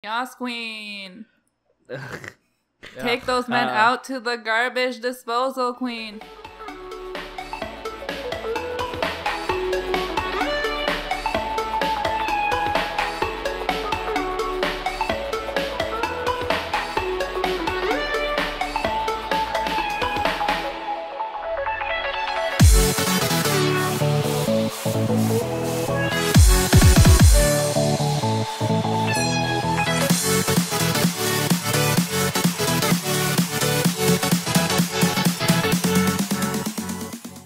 Yas Queen. Ugh. Take those men out to the garbage disposal, Queen.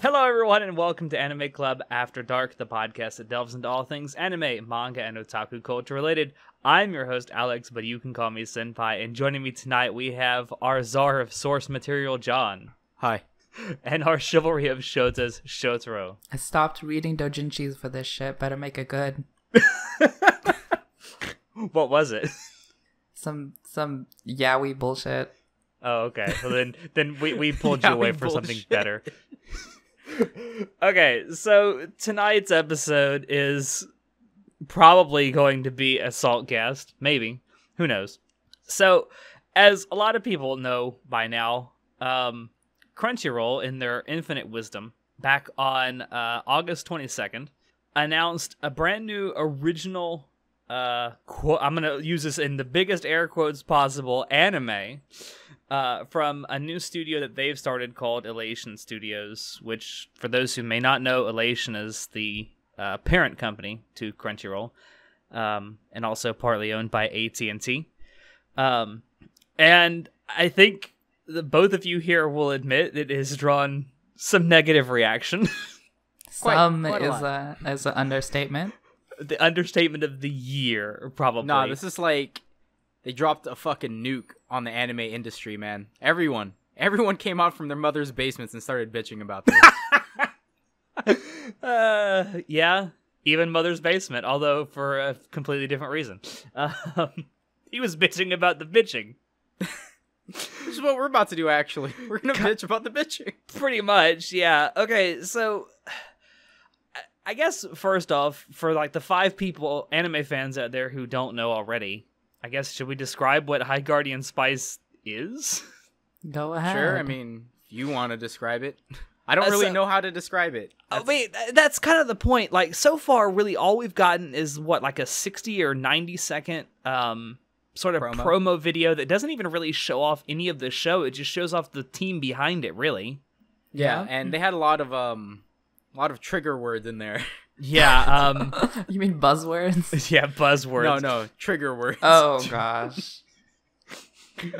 Hello, everyone, and welcome to Anime Club After Dark, the podcast that delves into all things anime, manga, and otaku culture related. I'm your host, Alex, but you can call me Senpai, and joining me tonight, we have our czar of source material, John. Hi. And our chivalry of shotas, Shotaro. I stopped reading doujinshis for this shit. Better make it good. What was it? Some yaoi bullshit. Oh, okay. Well, then we pulled you away for something better. Okay, so tonight's episode is probably going to be Assault Cast. Maybe. Who knows? So, as a lot of people know by now, Crunchyroll, in their infinite wisdom, back on August 22nd, announced a brand new original, I'm going to use this in the biggest air quotes possible, anime, from a new studio that they've started called Elation Studios, which, for those who may not know, Elation is the parent company to Crunchyroll, and also partly owned by AT&T. And I think both of you here will admit it has drawn some negative reaction. Some is an understatement. The understatement of the year, probably. Nah, this is like they dropped a fucking nuke on the anime industry, man. Everyone came out from their mother's basements and started bitching about this. Yeah, even Mother's Basement, although for a completely different reason. He was bitching about the bitching. This is what we're about to do, actually. We're gonna bitch about the bitching. Pretty much, yeah. Okay, so I guess first off, for like the 5 people, anime fans out there who don't know already, I guess should we describe what High Guardian Spice is? Go ahead. Sure, I mean, if you want to describe it. I don't really know how to describe it. That's kind of the point. Like, so far, really, all we've gotten is, what, like a 60 or 90 second sort of promo video that doesn't even really show off any of the show. It just shows off the team behind it, really. Yeah, and they had a lot of trigger words in there. Yeah. You mean buzzwords? Yeah, buzzwords. No, trigger words. Oh, gosh.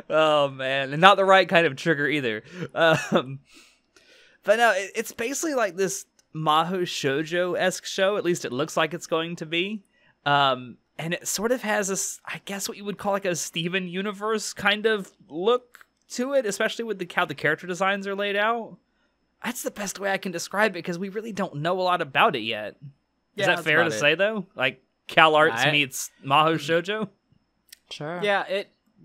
Oh, man. And not the right kind of trigger either. But no, it's basically like this Mahou Shoujo-esque show. At least it looks like it's going to be. And it sort of has this, I guess what you would call like a Steven Universe kind of look to it, especially with how the character designs are laid out. That's the best way I can describe it, because we really don't know a lot about it yet. Is that fair to say, though? Like, Cal Arts meets Mahou Shoujo? Sure. Yeah,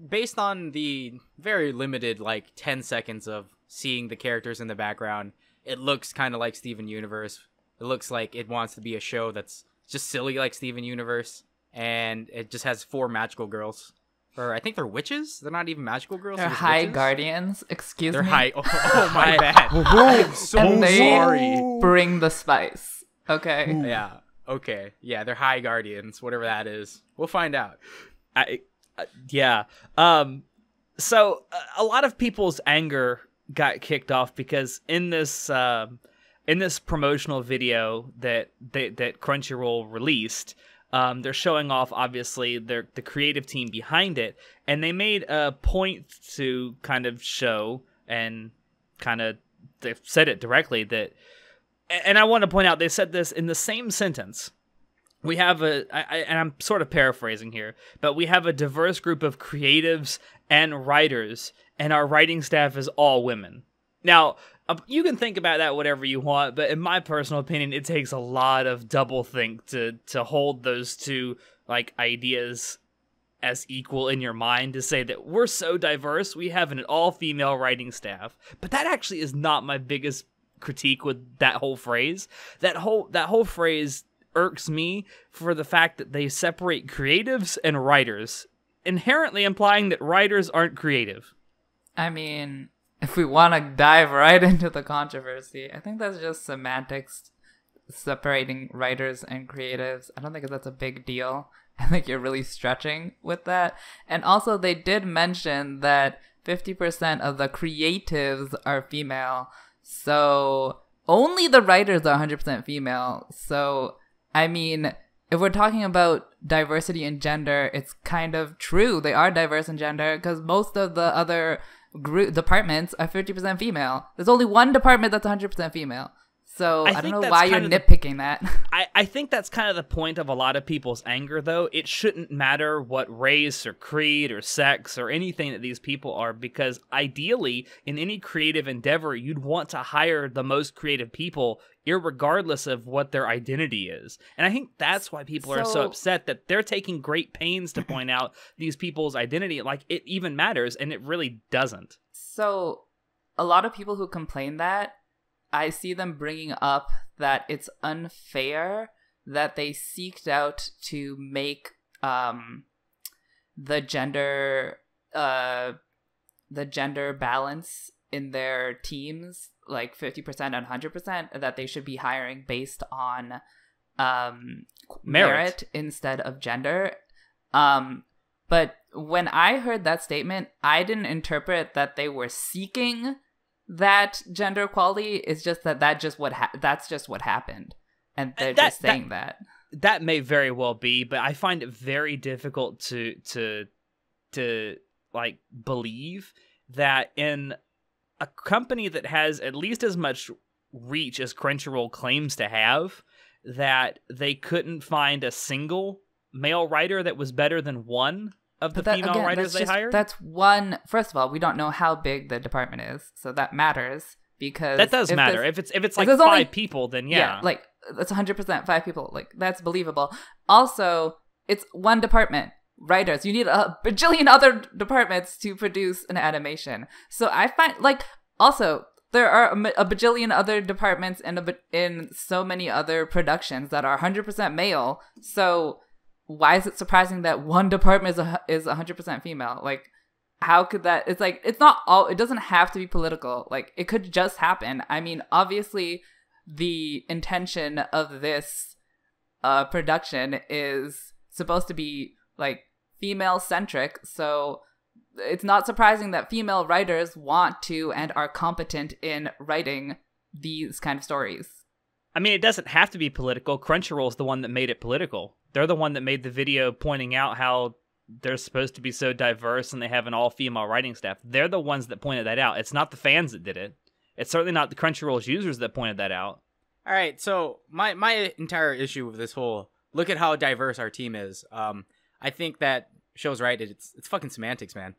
based on the very limited, 10 seconds of seeing the characters in the background, it looks kind of like Steven Universe. It looks like it wants to be a show that's just silly like Steven Universe, and it just has 4 magical girls. Or I think they're witches? They're not even magical girls. They're high witches? Guardians. Excuse they're me. They're high. Oh my bad. I'm so and they sorry. Bring the spice. Okay. Ooh. Yeah. Okay. Yeah, they're high guardians. Whatever that is. We'll find out. Yeah. So a lot of people's anger got kicked off because in this promotional video that Crunchyroll released, they're showing off, obviously, the creative team behind it, and they made a point to kind of show, and kind of, they've said it directly, that, and I want to point out, they said this in the same sentence. We have and I'm sort of paraphrasing here, but we have a diverse group of creatives and writers, and our writing staff is all women. Now, you can think about that whatever you want, but in my personal opinion, it takes a lot of doublethink to hold those two ideas as equal in your mind, to say that we're so diverse, we have an all-female writing staff. But that actually is not my biggest critique with that whole phrase. That whole phrase irks me for the fact that they separate creatives and writers inherently implying that writers aren't creative. I mean, if we want to dive right into the controversy, I think that's just semantics separating writers and creatives. I don't think that's a big deal. I think you're really stretching with that. And also, they did mention that 50% of the creatives are female. So only the writers are 100% female. So, I mean, if we're talking about diversity in gender, it's kind of true. They are diverse in gender because most of the other departments are 50% female. There's only one department that's 100% female. So I don't know why you're nitpicking that. I think that's kind of the point of a lot of people's anger, though. It shouldn't matter what race or creed or sex or anything that these people are, because ideally, in any creative endeavor, you'd want to hire the most creative people, irregardless of what their identity is. And I think that's why people are so upset that they're taking great pains to point out these people's identity, like it even matters, and it really doesn't. So a lot of people who complain that, I see them bringing up that it's unfair that they seeked out to make the gender balance in their teams like 50% and 100%, that they should be hiring based on merit instead of gender. But when I heard that statement, I didn't interpret that they were seeking that gender equality. Is just that's just what happened, and they're just saying that. That may very well be, but I find it very difficult to like believe that in a company that has at least as much reach as Crunchyroll claims to have, that they couldn't find a single male writer that was better than one of the female writers they hired. That's one. First of all, we don't know how big the department is, so that matters, because that does matter. If it's like 5 people, then yeah, like that's 100% 5 people. Like that's believable. Also, it's one department. Writers, you need a bajillion other departments to produce an animation. So I find, like, also there are a bajillion other departments in so many other productions that are 100% male. So why is it surprising that one department is 100% female? Like, how could that? It's like, it's not all. It doesn't have to be political. Like, it could just happen. I mean, obviously, the intention of this production is supposed to be like female centric, so it's not surprising that female writers want to and are competent in writing these kind of stories. I mean, it doesn't have to be political. Crunchyroll's the one that made it political. They're the one that made the video pointing out how they're supposed to be so diverse and they have an all-female writing staff. They're the ones that pointed that out. It's not the fans that did it. It's certainly not the Crunchyroll's users that pointed that out. All right, so my entire issue with this whole look at how diverse our team is. I think that show's right. It's fucking semantics, man.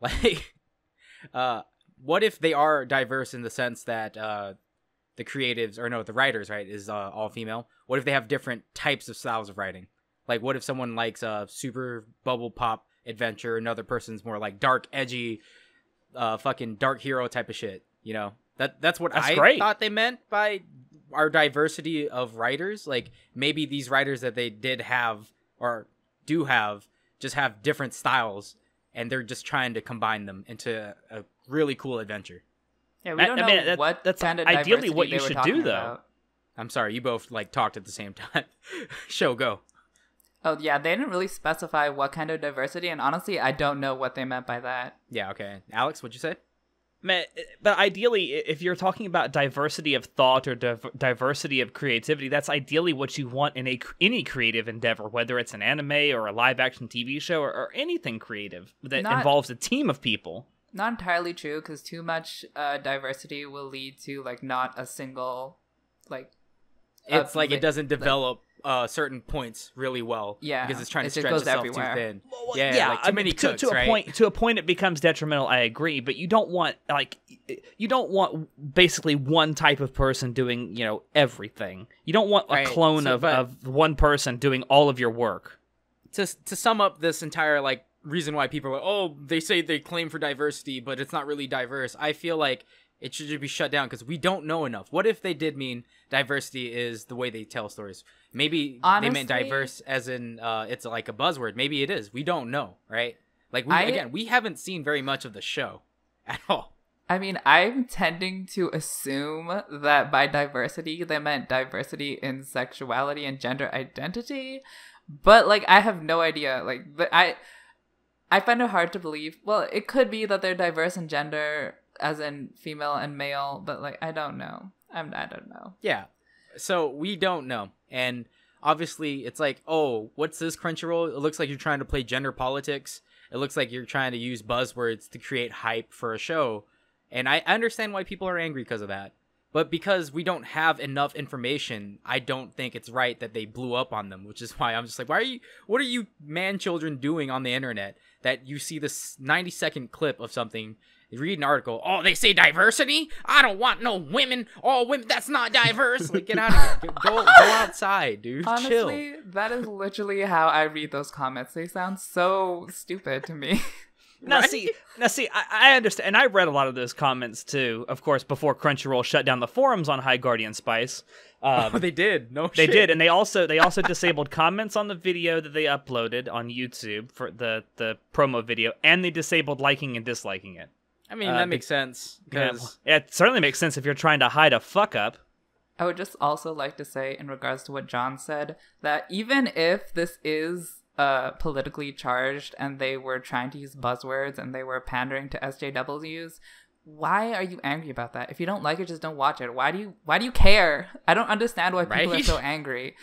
Like, what if they are diverse in the sense that the creatives, or no, the writers, right, is all female? What if they have different types of styles of writing? Like, what if someone likes a super bubble pop adventure, another person's more like dark, edgy, fucking dark hero type of shit? You know, that's what I thought they meant by our diversity of writers. Like, maybe these writers that they did have or do have just have different styles, and they're just trying to combine them into a really cool adventure. Yeah, we don't know what that's kind of ideally what you should do, though. About. I'm sorry, you both like talked at the same time. Show, go. Oh yeah, they didn't really specify what kind of diversity, and honestly, I don't know what they meant by that. Yeah, okay. Alex, what'd you say? But ideally, if you're talking about diversity of thought or diversity of creativity, that's ideally what you want in any creative endeavor, whether it's an anime or a live-action TV show or anything creative that involves a team of people. Not entirely true, because too much diversity will lead to like not a single like. It's like it doesn't develop certain points really well. Yeah, because it's trying to stretch itself too thin. Well, yeah, like too many cooks, to right? a point, it becomes detrimental. I agree, but you don't want basically one type of person doing everything. You don't want a clone of one person doing all of your work. To sum up this entire like reason why people are like, oh, they say they claim for diversity, but it's not really diverse. I feel like it should just be shut down because we don't know enough. What if they did mean diversity is the way they tell stories? Maybe honestly, they meant diverse as in it's like a buzzword. Maybe it is. We don't know, right? Like we haven't seen very much of the show at all. I mean, I'm tending to assume that by diversity, they meant diversity in sexuality and gender identity. But, like, I have no idea. Like, I find it hard to believe. Well, it could be that they're diverse in gender, as in female and male. But, like, I don't know. I don't know. Yeah. So, we don't know. And obviously, it's like, oh, what's this, Crunchyroll? It looks like you're trying to play gender politics. It looks like you're trying to use buzzwords to create hype for a show. And I understand why people are angry because of that. But because we don't have enough information, I don't think it's right that they blew up on them, which is why I'm just like, what are you man children doing on the internet that you see this 90-second clip of something, you read an article, oh, they say diversity? I don't want no women. All women, that's not diverse. Like, get out of here. Go outside, dude. Honestly, Chill. that is literally how I read those comments. They sound so stupid to me. Now, Right? see, I understand, and I read a lot of those comments too. Of course, before Crunchyroll shut down the forums on High Guardian Spice, Oh, they did. No, they shit. did, and they also disabled comments on the video that they uploaded on YouTube for the promo video, and they disabled liking and disliking it. I mean, that makes sense because It certainly makes sense if you're trying to hide a fuck up. I would just also like to say, in regards to what John said, that even if this is politically charged and they were trying to use buzzwords and they were pandering to SJWs, why are you angry about that? If you don't like it, just don't watch it. Why do you care? I don't understand why people Right? are so angry.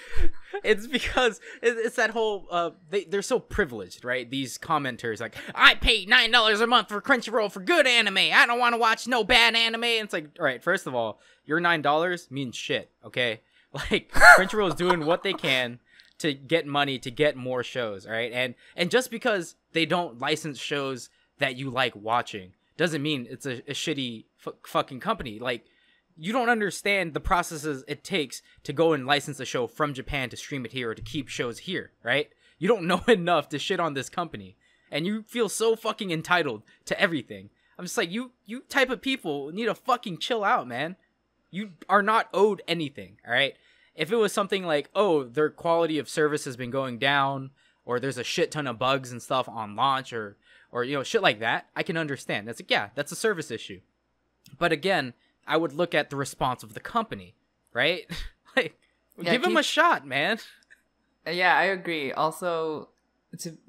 it's because it's that whole they're so privileged, right? These commenters like, I paid $9 a month for Crunchyroll for good anime. I don't want to watch no bad anime. And it's like, all right, first of all, your $9 means shit, okay? Like, Crunchyroll is doing what they can to get money to get more shows, all right? And just because they don't license shows that you like watching doesn't mean it's a shitty fucking company. Like, you don't understand the processes it takes to go and license a show from Japan to stream it here or to keep shows here, right? You don't know enough to shit on this company, and you feel so fucking entitled to everything. I'm just like, you type of people need to fucking chill out, man. You are not owed anything, all right? If it was something like, oh, their quality of service has been going down, or there's a shit ton of bugs and stuff on launch, or you know, shit like that, I can understand. That's like, yeah, that's a service issue. But again, I would look at the response of the company, right? Like, Yeah, give them a shot, man. Yeah, I agree. Also,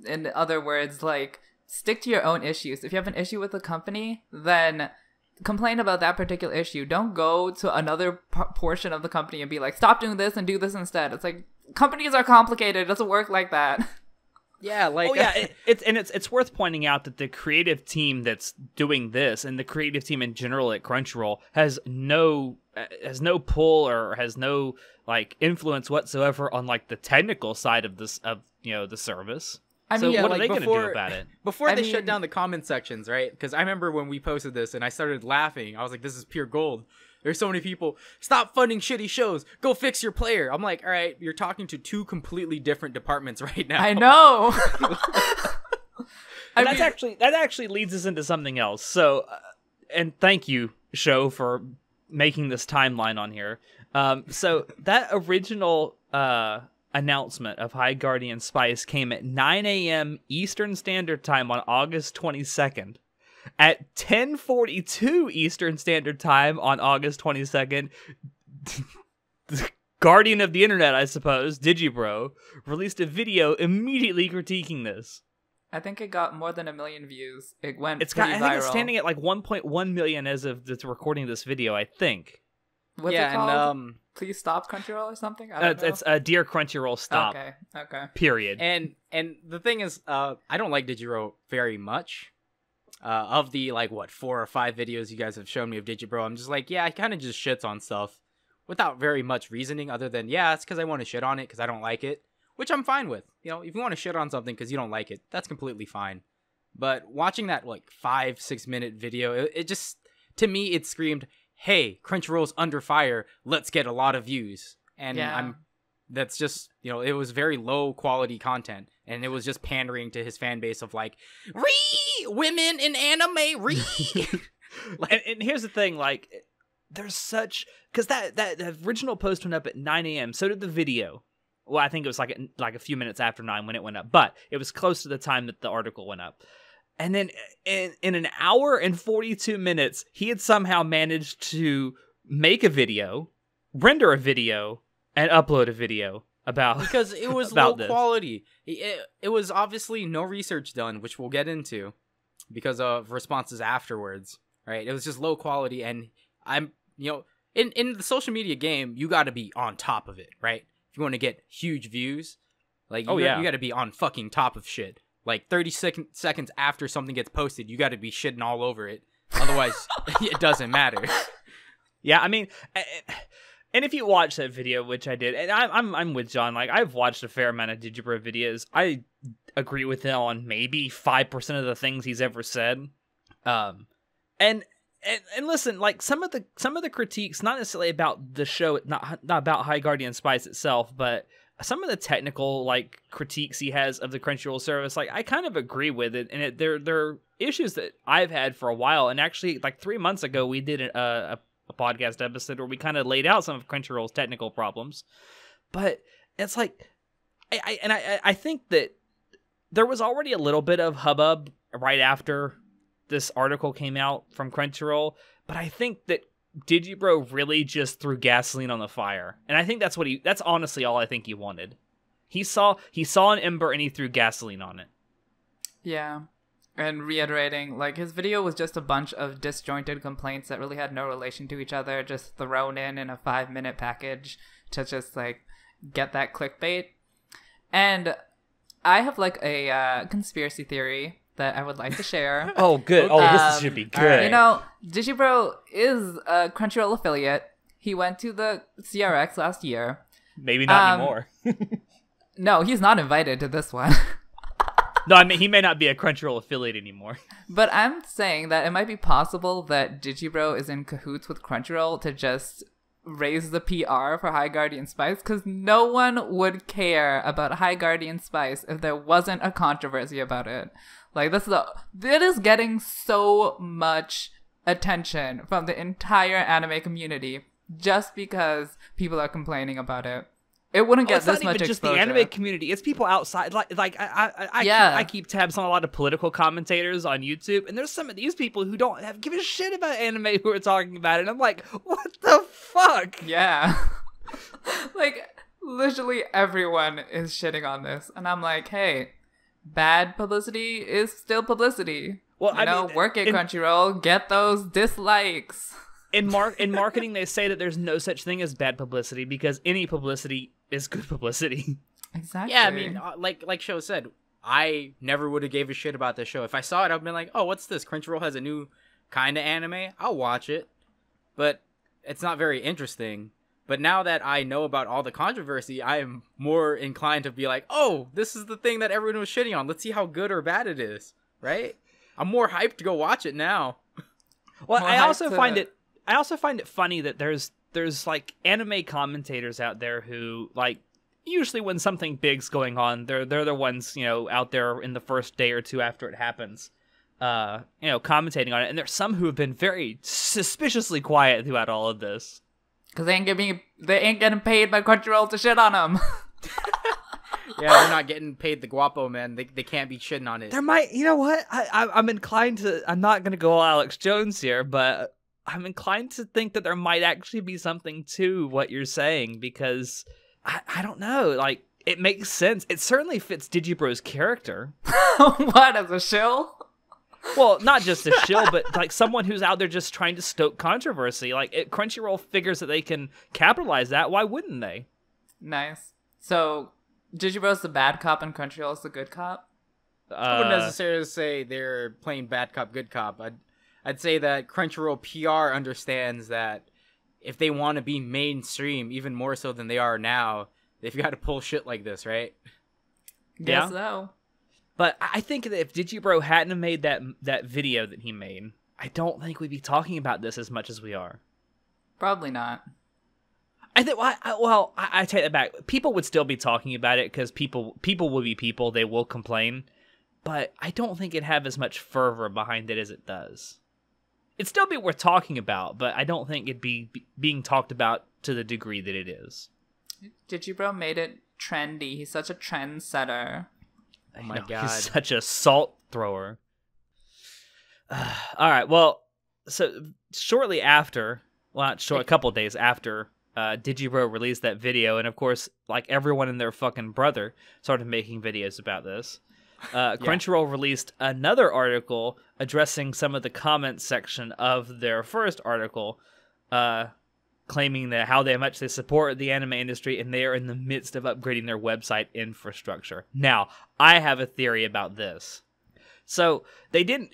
in other words, like, stick to your own issues. If you have an issue with the company, then complain about that particular issue. Don't go to another portion of the company and be like, stop doing this and do this instead. It's like, companies are complicated. It doesn't work like that. Yeah, like, Oh yeah, it's worth pointing out that the creative team that's doing this and the creative team in general at Crunchyroll has no pull or has no like influence whatsoever on like the technical side of this the service. I So mean, yeah, what like, are they going to before- do about it? before I they mean- shut down the comment sections, right? Because I remember when we posted this and I started laughing. I was like, this is pure gold. There's so many people. Stop funding shitty shows. Go fix your player. I'm like, all right, you're talking to two completely different departments right now. I know. And that actually leads us into something else. So, and thank you, Show, for making this timeline on here. So that original announcement of High Guardian Spice came at 9 a.m. Eastern Standard Time on August 22nd. At 10:42 Eastern Standard Time on August 22nd, the Guardian of the Internet, I suppose, Digibro, released a video immediately critiquing this. I think it got more than 1 million views. It went I pretty think viral. it's standing at like 1.1 million as of the recording of this video, I think. What's yeah, it called? and Please stop Crunchyroll or something? I don't know. It's Dear Crunchyroll, stop. Okay. Period. and the thing is, I don't like Digibro very much. Of the, like, what, 4 or 5 videos you guys have shown me of Digibro, I'm just like, yeah, I kind of just shits on stuff without very much reasoning other than, yeah, it's because I want to shit on it because I don't like it, which I'm fine with. You know, if you want to shit on something because you don't like it, that's completely fine. But watching that, like, 5-6 minute video, it just, to me, it screamed, hey, Crunchyroll's under fire, let's get a lot of views. And Yeah. that's just, you know, it was very low quality content, and it was just pandering to his fan base of like, women in anime, And here's the thing, like, there's such, because that original post went up at 9 a.m. So did the video. Well, I think it was like a few minutes after 9 when it went up, but it was close to the time that the article went up. And then in an hour and 42 minutes, he had somehow managed to make a video, render a video, and upload a video about because it was low quality. It was obviously no research done, which we'll get into because of responses afterwards, right? It was just low quality, and I'm, in the social media game, you got to be on top of it, right? If you want to get huge views, like you got to be on fucking top of shit. Like 30 seconds after something gets posted, you got to be shitting all over it. Otherwise, it doesn't matter. Yeah, I mean, and if you watch that video, which I did, and I'm with John. Like, I've watched a fair amount of Digibro videos. I agree with him on maybe 5% of the things he's ever said. And listen, like some of the critiques, not necessarily about the show, not about High Guardian Spice itself, but some of the technical like critiques he has of the Crunchyroll service, like I kind of agree with it, and they're issues that I've had for a while. And actually, like 3 months ago, we did a podcast episode where we kind of laid out some of Crunchyroll's technical problems. But it's like, I think that there was already a little bit of hubbub right after this article came out from Crunchyroll, but I think that Digibro really just threw gasoline on the fire. And I think that's honestly all I think he wanted. He saw an ember and he threw gasoline on it. Yeah. And reiterating, like, his video was just a bunch of disjointed complaints that really had no relation to each other, just thrown in a 5-minute package to just, like, get that clickbait. And I have, like, a conspiracy theory that I would like to share. Oh, good. Oh, this should be good. Digibro is a Crunchyroll affiliate. He went to the CRX last year. Maybe not anymore. No, he's not invited to this one. No, I mean, he may not be a Crunchyroll affiliate anymore. But I'm saying that it might be possible that Digibro is in cahoots with Crunchyroll to just raise the PR for High Guardian Spice, because no one would care about High Guardian Spice if there wasn't a controversy about it. Like, it is getting so much attention from the entire anime community just because people are complaining about it. It wouldn't get this much exposure. It's not even just the anime community. It's people outside. I keep tabs on a lot of political commentators on YouTube, and there's some of these people who don't give a shit about anime who are talking about it. And I'm like, what the fuck? Yeah. Like, literally everyone is shitting on this. And I'm like, hey, bad publicity is still publicity. Well, work at Crunchyroll, get those dislikes. In marketing, they say that there's no such thing as bad publicity because any publicity is good publicity. Exactly. Yeah, I mean, like Sho said, I never would have gave a shit about this show. If I saw it, I'd been like, oh, what's this? Crunchyroll has a new kind of anime? I'll watch it. But it's not very interesting. But now that I know about all the controversy, I am more inclined to be like, oh, this is the thing that everyone was shitting on. Let's see how good or bad it is, right? I'm more hyped to go watch it now. Well, I also find it funny that there's like anime commentators out there who, like, usually when something big's going on, they're the ones, out there in the first day or two after it happens, commentating on it. And there's some who have been very suspiciously quiet throughout all of this. Because they ain't getting paid by Crunchyroll to shit on them. Yeah, they're not getting paid the guapo, man. They can't be shitting on it. There might, you know what? I'm inclined to, I'm not going to go Alex Jones here, but I'm inclined to think that there might actually be something to what you're saying, because I don't know, like, it makes sense. It certainly fits Digibro's character. What, as a shill? Well, not just a shill, but like someone who's out there just trying to stoke controversy. Like, Crunchyroll figures that they can capitalize that. Why wouldn't they? Nice. So, Digibro's the bad cop and Crunchyroll's the good cop? I wouldn't necessarily say they're playing bad cop, good cop. I'd say that Crunchyroll PR understands that if they want to be mainstream, even more so than they are now, they've got to pull shit like this, right? Guess so. But I think that if Digibro hadn't made that video that he made, I don't think we'd be talking about this as much as we are. Probably not. I think. I take that back. People would still be talking about it because people will be people. They will complain, but I don't think it'd have as much fervor behind it as it does. It'd still be worth talking about, but I don't think it'd be being talked about to the degree that it is. Digibro made it trendy. He's such a trendsetter. Oh my god. He's such a salt thrower. All right. Well, so shortly after, well, not short, a couple days after Digibro released that video, and of course, like everyone and their fucking brother started making videos about this. Crunchyroll released another article addressing some of the comments section of their first article, claiming that how much they support the anime industry, and they are in the midst of upgrading their website infrastructure. Now, I have a theory about this. So they didn't.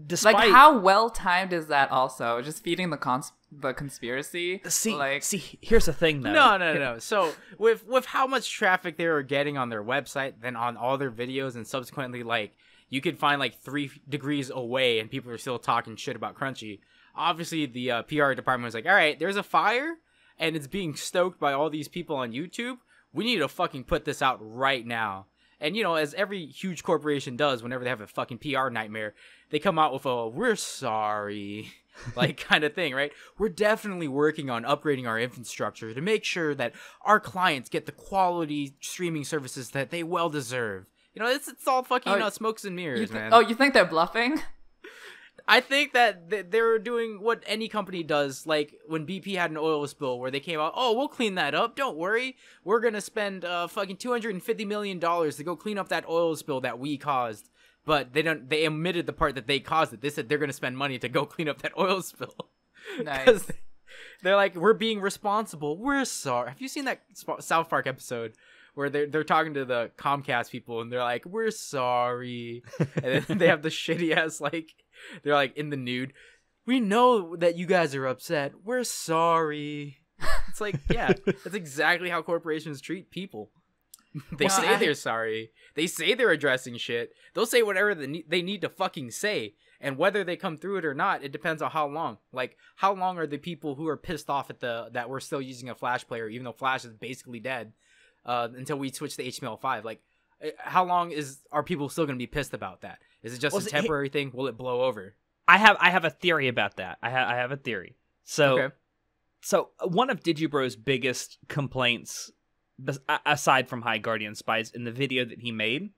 Despite, like, how well timed is that? Also, just feeding the conspiracy. See, here's the thing, though. No. So with how much traffic they were getting on their website, then on all their videos, and subsequently, like, you could find like 3 degrees away, and people are still talking shit about Crunchy. Obviously, the PR department was like, all right, there's a fire, and it's being stoked by all these people on YouTube. We need to fucking put this out right now. And, you know, as every huge corporation does whenever they have a fucking PR nightmare, they come out with a, we're sorry, like, kind of thing, right? We're definitely working on upgrading our infrastructure to make sure that our clients get the quality streaming services that they well deserve. You know, it's all fucking smokes and mirrors, man. You think they're bluffing? I think that they were doing what any company does, like when BP had an oil spill where they came out, oh, we'll clean that up. Don't worry. We're going to spend fucking $250 million to go clean up that oil spill that we caused. But they omitted the part that they caused it. They said they're going to spend money to go clean up that oil spill. Nice. They're like, we're being responsible. We're sorry. Have you seen that South Park episode where they're talking to the Comcast people and they're like, we're sorry. And then they have the shitty ass, like, they're like in the nude. We know that you guys are upset. We're sorry. It's like, yeah, that's exactly how corporations treat people. They say they're sorry. They say they're addressing shit. They'll say whatever they need to fucking say. And whether they come through it or not, it depends on how long. Like, how long are the people who are pissed off at that we're still using a Flash player, even though Flash is basically dead, until we switch to HTML5? Like, how long are people still going to be pissed about that? Is it just a temporary thing? Will it blow over? I have a theory about that. I have a theory. So one of Digibro's biggest complaints, aside from High Guardian Spies, in the video that he made,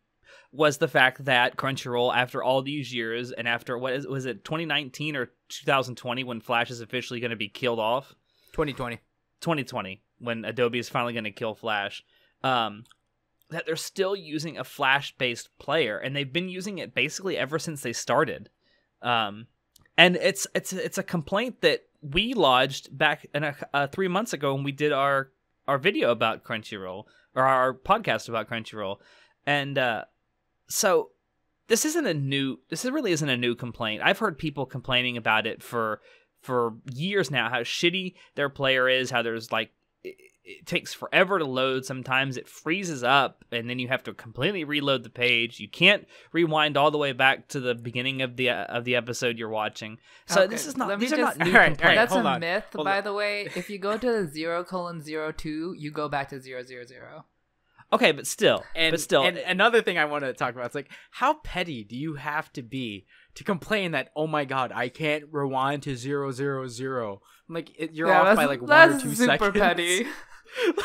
was the fact that Crunchyroll, after all these years, and after was it 2019 or 2020 when Flash is officially going to be killed off? 2020, when Adobe is finally going to kill Flash. That they're still using a Flash-based player, and they've been using it basically ever since they started. And it's a complaint that we lodged back in 3 months ago when we did our video about Crunchyroll, or our podcast about Crunchyroll. And so this really isn't a new complaint. I've heard people complaining about it for years now, how shitty their player is, how there's like it takes forever to load. Sometimes it freezes up, and then you have to completely reload the page. You can't rewind all the way back to the beginning of the episode you're watching. So okay, this is not. These are not new complaints. complaints. That's a myth, by the way. If you go to 0:02, you go back to 000. Okay, but still, and another thing I want to talk about is like, how petty do you have to be to complain that, oh my god, I can't rewind to 000? Like, you're off by like 1 or 2 seconds. That's super petty.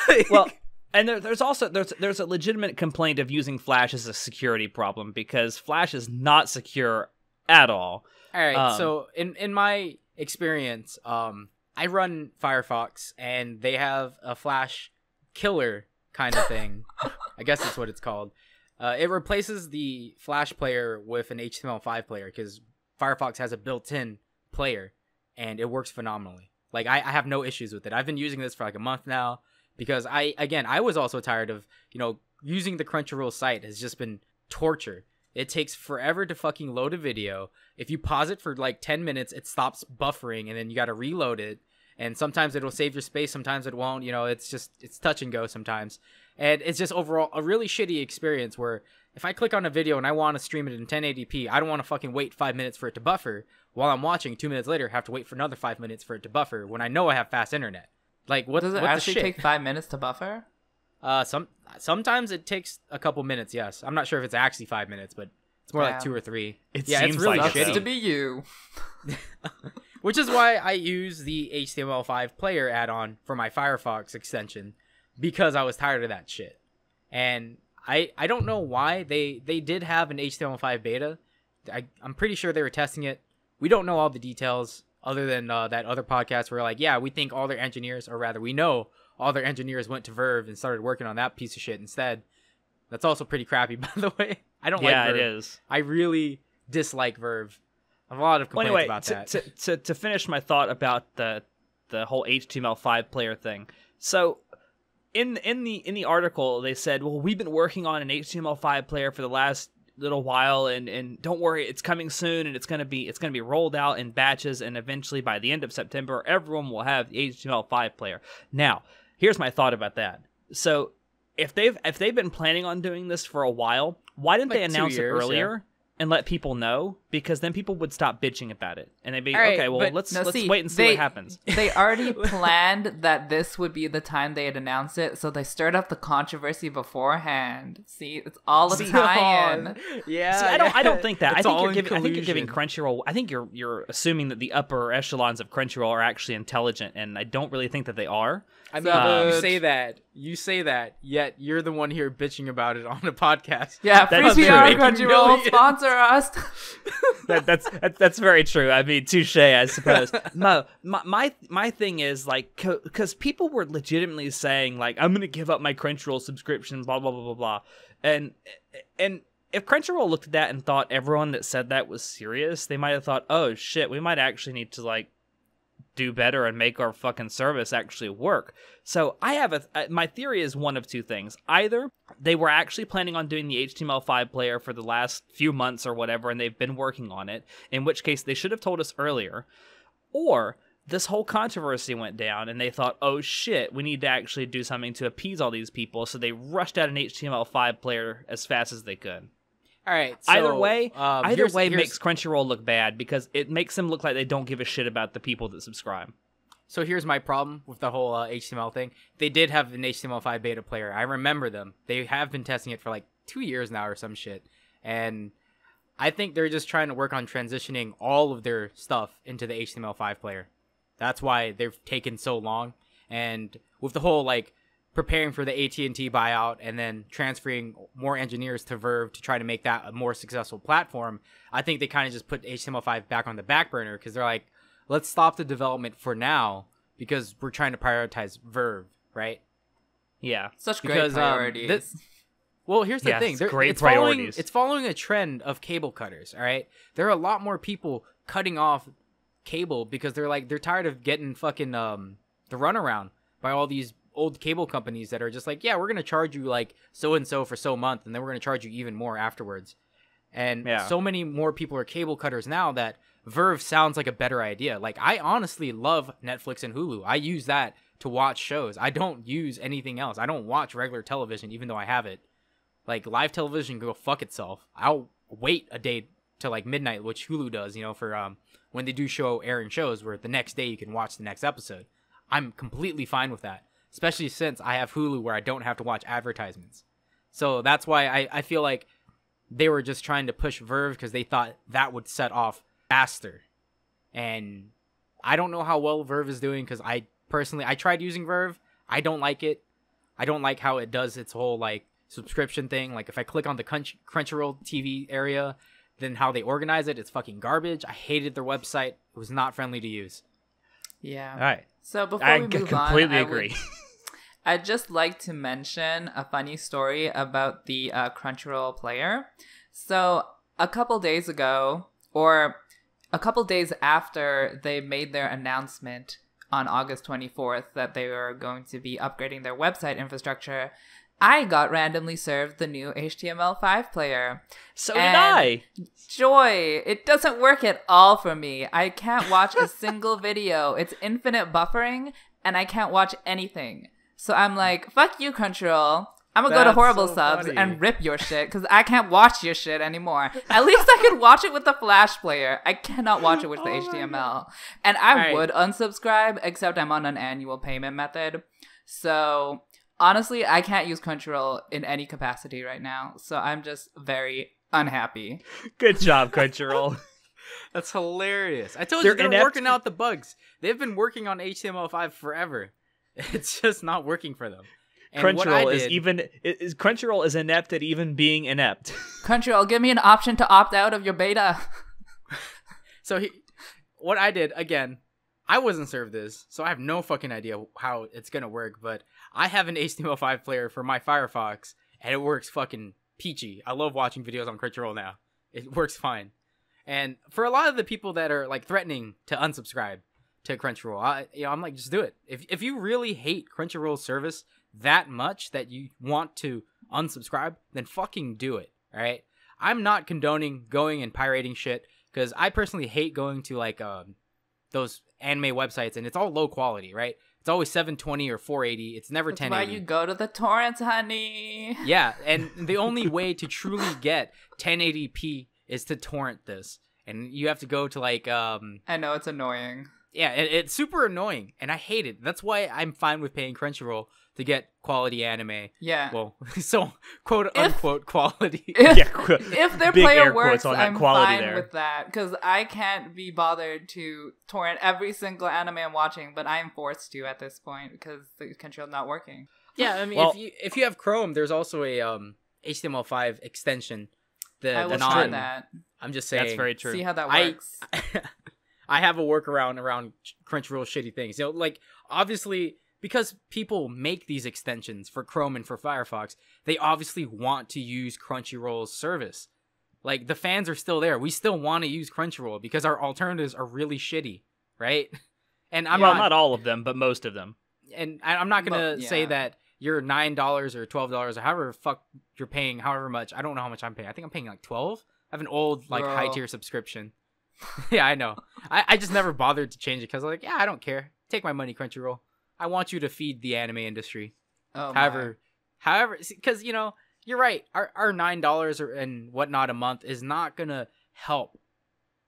Like, well, and there's also a legitimate complaint of using Flash as a security problem, because Flash is not secure at all. All right, so in my experience, I run Firefox, and they have a Flash killer kind of thing. I guess that's what it's called. It replaces the Flash player with an HTML5 player, because Firefox has a built-in player, and it works phenomenally. Like, I have no issues with it. I've been using this for like a month now, because I was also tired of, using the Crunchyroll site has just been torture. It takes forever to fucking load a video. If you pause it for like 10 minutes, it stops buffering, and then you got to reload it. And sometimes it'll save your space, sometimes it won't. It's touch and go sometimes. And it's just overall a really shitty experience where if I click on a video and I want to stream it in 1080p, I don't want to fucking wait 5 minutes for it to buffer. While I'm watching, 2 minutes later, have to wait for another 5 minutes for it to buffer when I know I have fast internet. Like, what does it actually take 5 minutes to buffer? Sometimes it takes a couple minutes. Yes, I'm not sure if it's actually 5 minutes, but it's more like 2 or 3. It's really like shitty to be you. Which is why I use the HTML5 player add-on for my Firefox extension, because I was tired of that shit. And I don't know why they did have an HTML5 beta. I'm pretty sure they were testing it. We don't know all the details other than that other podcast where like, yeah, we think all their engineers, or rather we know all their engineers went to Verve and started working on that piece of shit instead. That's also pretty crappy, by the way. I don't like Verve. Yeah, it is. I really dislike Verve. I have a lot of complaints about that. To finish my thought about the whole HTML5 player thing. So in the article they said, well, we've been working on an HTML5 player for the last little while, and don't worry, it's coming soon, and it's gonna be rolled out in batches, and eventually by the end of September everyone will have the HTML5 player. Now, here's my thought about that. So if they've been planning on doing this for a while, why didn't they announce it earlier and let people know? Because then people would stop bitching about it, and they'd be okay. Well, let's wait and see what happens. They already planned that this would be the time they'd announce it, so they stirred up the controversy beforehand. See, it's all a tie-in. Yeah. See, I don't think that. I think you're giving Crunchyroll. I think you're assuming that the upper echelons of Crunchyroll are actually intelligent, and I don't really think that they are. I mean, you say that, yet you're the one here bitching about it on a podcast. Yeah, free PR, Crunchyroll, sponsor us. That's very true. I mean, touche, I suppose. No, my thing is like, because people were legitimately saying like, I'm gonna give up my Crunchyroll subscription, blah blah blah blah blah, and if Crunchyroll looked at that and thought everyone that said that was serious, they might have thought, oh shit, we might actually need to like do better and make our fucking service actually work. So I have my theory is one of two things. Either they were actually planning on doing the HTML5 player for the last few months or whatever, and they've been working on it, in which case they should have told us earlier, or this whole controversy went down and they thought, oh shit, we need to actually do something to appease all these people, so they rushed out an HTML5 player as fast as they could. All right. So, either way makes Crunchyroll look bad, because it makes them look like they don't give a shit about the people that subscribe. So here's my problem with the whole HTML thing. They did have an HTML5 beta player. I remember them. They have been testing it for like 2 years now or some shit. And I think they're just trying to work on transitioning all of their stuff into the HTML5 player. That's why they've taken so long. And with the whole like preparing for the AT&T buyout and then transferring more engineers to Verve to try to make that a more successful platform, I think they kind of just put HTML5 back on the back burner because they're like, let's stop the development for now because we're trying to prioritize Verve, right? Yeah. Such great priorities. Well, here's the thing. It's following a trend of cable cutters, all right? There are a lot more people cutting off cable because they're tired of getting fucking the runaround by all these old cable companies that are just like, yeah, we're gonna charge you like so and so for so month, and then we're gonna charge you even more afterwards. And so many more people are cable cutters now that Verve sounds like a better idea. Like, I honestly love Netflix and Hulu. I use that to watch shows. I don't use anything else. I don't watch regular television, even though I have it. Like, live television can go fuck itself. I'll wait a day to like midnight, which Hulu does, you know, for when they do airing shows where the next day you can watch the next episode. I'm completely fine with that, especially since I have Hulu where I don't have to watch advertisements. So that's why I feel like they were just trying to push Verve because they thought that would set off faster. And I don't know how well Verve is doing because I tried using Verve. I don't like it. I don't like how it does its whole like subscription thing. Like if I click on the Crunchyroll TV area, then how they organize it, it's fucking garbage. I hated their website. It was not friendly to use. Yeah. All right. So before we move on, completely agree. I'd just like to mention a funny story about the Crunchyroll player. So a couple days ago, or a couple days after they made their announcement on August 24th that they were going to be upgrading their website infrastructure, I got randomly served the new HTML5 player. So did I. Joy. It doesn't work at all for me. I can't watch a single video. It's infinite buffering, and I can't watch anything. So I'm like, fuck you, Crunchyroll. I'm gonna go to Horrible Subs and rip your shit, because I can't watch your shit anymore. At least I could watch it with the Flash player. I cannot watch it with the HTML. And I would unsubscribe, except I'm on an annual payment method. So honestly, I can't use Crunchyroll in any capacity right now. So I'm just very unhappy. Good job, Crunchyroll. That's hilarious. I told you they're working out the bugs. They've been working on HTML5 forever. It's just not working for them. And what I Crunchyroll is inept at even being inept. Crunchyroll, give me an option to opt out of your beta. So what I did, again, I wasn't served this, so I have no fucking idea how it's gonna work, but I have an HTML5 player for my Firefox, and it works fucking peachy. I love watching videos on Crunchyroll now. It works fine. And for a lot of the people that are like threatening to unsubscribe to Crunchyroll, I'm like, just do it. If you really hate Crunchyroll's service that much that you want to unsubscribe, then fucking do it. All right. I'm not condoning going and pirating shit, because I personally hate going to like those anime websites, and it's all low quality, right? It's always 720 or 480. It's never 1080. That's why you go to the torrents, honey. Yeah, and the only way to truly get 1080p is to torrent this, and you have to go to like I know, it's annoying. Yeah, it's super annoying, and I hate it. That's why I'm fine with paying Crunchyroll to get quality anime. Yeah. Well, so quote unquote quality. If their Big player air quotes works, on that I'm quality fine there. with that, because I can't be bothered to torrent every single anime I'm watching, but I'm forced to at this point because the Crunchyroll's not working. Yeah, I mean, Well, if you have Chrome, there's also a HTML5 extension. I will try that. I'm just saying. That's very true. See how that works. I have a workaround around Crunchyroll shitty things. You know, like, obviously, because people make these extensions for Chrome and for Firefox, they obviously want to use Crunchyroll's service. Like, the fans are still there. We still want to use Crunchyroll because our alternatives are really shitty, right? And not all of them, but most of them. And I'm not going to say yeah. that you're $9 or $12 or however the fuck you're paying, however much. I don't know how much I'm paying. I think I'm paying like 12. I have an old, like, Bro. high-tier subscription. Yeah, I know. I just never bothered to change it because I'm like, yeah, I don't care. Take my money, Crunchyroll. I want you to feed the anime industry. Oh, however, because, you know, you're right. Our $9 and whatnot a month is not going to help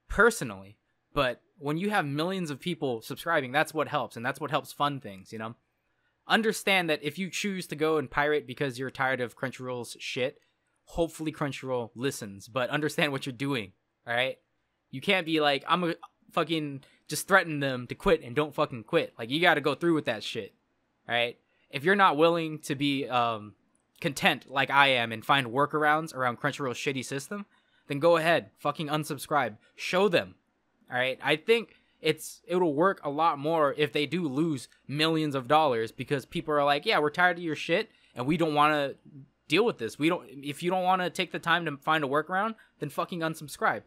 personally. But when you have millions of people subscribing, that's what helps. And that's what helps fund things, you know? Understand that if you choose to go and pirate because you're tired of Crunchyroll's shit, hopefully Crunchyroll listens. But understand what you're doing, all right? You can't be like, I'm gonna fucking just threaten them to quit and don't fucking quit. Like, you gotta go through with that shit, all right? If you're not willing to be content like I am and find workarounds around Crunchyroll's shitty system, then go ahead, fucking unsubscribe. Show them, all right? I think it'll work a lot more if they do lose millions of dollars because people are like, yeah, we're tired of your shit and we don't want to deal with this. If you don't want to take the time to find a workaround, then fucking unsubscribe.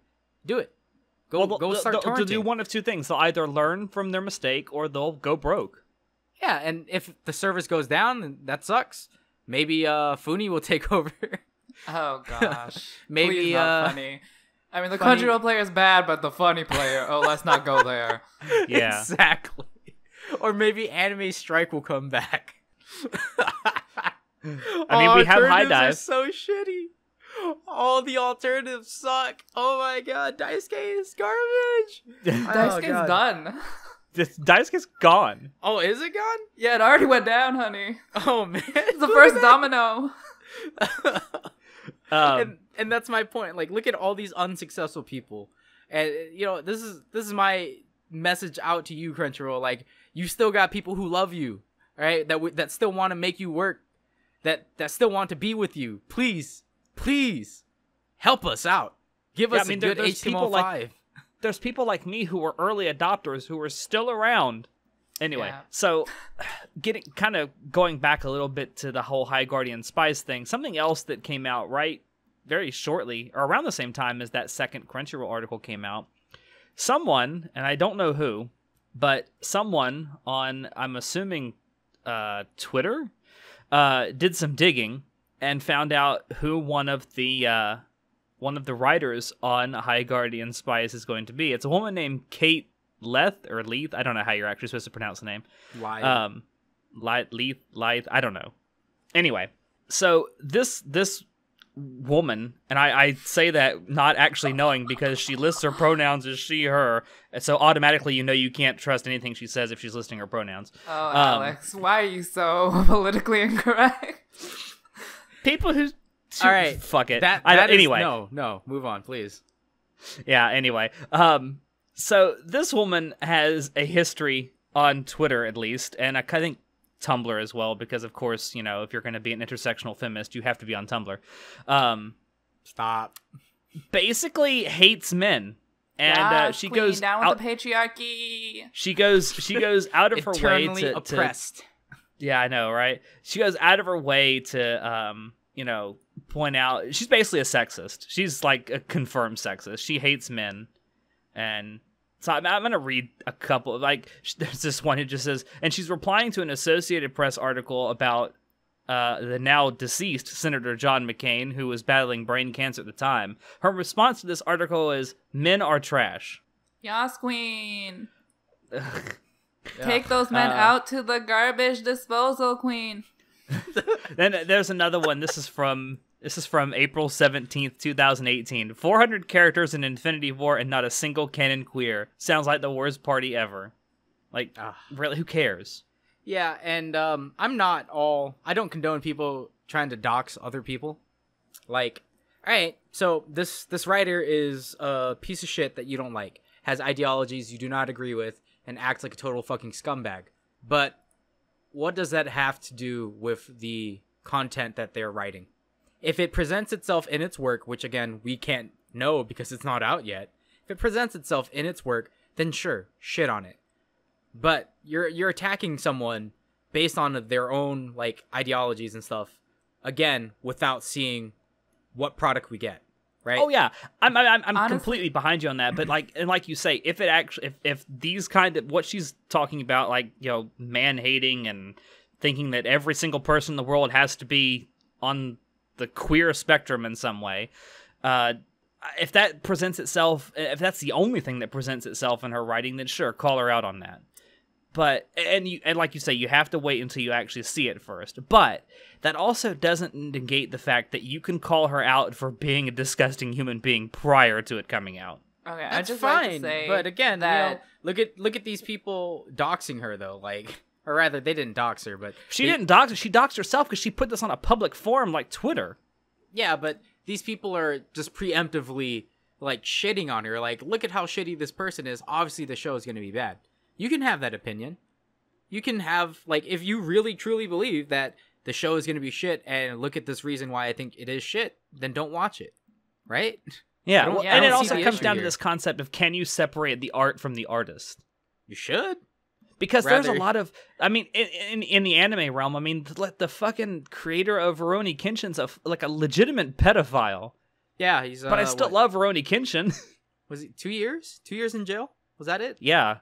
Do it. Go start torrenting. They'll do one of two things. They'll either learn from their mistake or they'll go broke. Yeah, and if the service goes down, then that sucks. Maybe Funi will take over. Oh gosh. Maybe Please, not funny. I mean, the Crunchyroll player is bad, but the funny player, oh, let's not go there. Yeah. Exactly. Or maybe Anime Strike will come back. I mean, we have High Dive. Are so shitty. All the alternatives suck. Oh my god, Daisuke is garbage. Daisuke's done. Daisuke's gone. Oh, is it gone? Yeah, it already went down, honey. Oh man, It's the first domino. And that's my point. Like, look at all these unsuccessful people, and you know, this is my message out to you, Crunchyroll. Like, you still got people who love you, right? That still want to make you work, that still want to be with you. Please help us out. Give us a good HTML5. There's people like me who are early adopters who are still around. Anyway, so going back a little bit to the whole High Guardian Spies thing, something else that came out very shortly, or around the same time as that second Crunchyroll article came out, someone, and I don't know who, but someone on, I'm assuming, Twitter, did some digging and found out who one of the writers on High Guardian Spies is going to be. It's a woman named Kate Leith. I don't know how you're actually supposed to pronounce the name. Leith, I don't know. Anyway, so this woman, and I say that not actually knowing because she lists her pronouns as she, her, and so automatically you know you can't trust anything she says if she's listing her pronouns. Oh, Alex, why are you so politically incorrect? People who... All right, fuck it. Anyway, no, move on, please. Yeah. Anyway, so this woman has a history on Twitter, at least, and I think Tumblr as well, because of course, you know, if you're going to be an intersectional feminist, you have to be on Tumblr. Stop. Basically hates men. And she queen, goes down out, with the patriarchy. She goes out of her way Eternally to oppressed. yeah, I know, right? She goes out of her way to you know, point out she's basically a sexist. She's like a confirmed sexist. She hates men. And so I'm going to read a couple. Like, there's this one who just says, and she's replying to an Associated Press article about the now deceased Senator John McCain, who was battling brain cancer at the time. Her response to this article is, "Men are trash." Yas, queen. Take those men out to the garbage disposal, queen. Then there's another one. This is from April 17th, 2018. 400 characters in Infinity War and not a single canon queer. Sounds like the worst party ever. Like, really, who cares? Yeah, and I don't condone people trying to dox other people. Like, all right, so this writer is a piece of shit that you don't like, has ideologies you do not agree with, and acts like a total fucking scumbag. But what does that have to do with the content that they're writing? If it presents itself in its work, which again, we can't know because it's not out yet. If it presents itself in its work, then sure, shit on it. But you're attacking someone based on their own like ideologies and stuff, again, without seeing what product we get, right? Oh yeah, I'm Honestly, completely behind you on that. But like you say, if it actually, if these kind of what she's talking about, like, you know, man hating and thinking that every single person in the world has to be on the queer spectrum in some way, if that presents itself, if that's the only thing that presents itself in her writing, then sure, call her out on that. But and like you say, you have to wait until you actually see it first. But that also doesn't negate the fact that you can call her out for being a disgusting human being prior to it coming out. Okay, That's I just fine. like to say but again, that you know, look at these people doxing her though, like, or rather, they didn't dox her, but She didn't dox her. She doxed herself because she put this on a public forum like Twitter. Yeah, but these people are just preemptively like shitting on her. Like, look at how shitty this person is. Obviously, the show is going to be bad. You can have that opinion. You can have, like, if you really truly believe that the show is going to be shit and look at this reason why I think it is shit, then don't watch it. Right? Yeah, I and it don't also see the comes issue down to here. this concept of, can you separate the art from the artist? You should. Because there's a Rather- lot of, I mean, in the anime realm, I mean, the fucking creator of Rurouni Kenshin's like a legitimate pedophile. Yeah, he's. But I still love Rurouni Kenshin. Was he 2 years? 2 years in jail? Was that it? Yeah.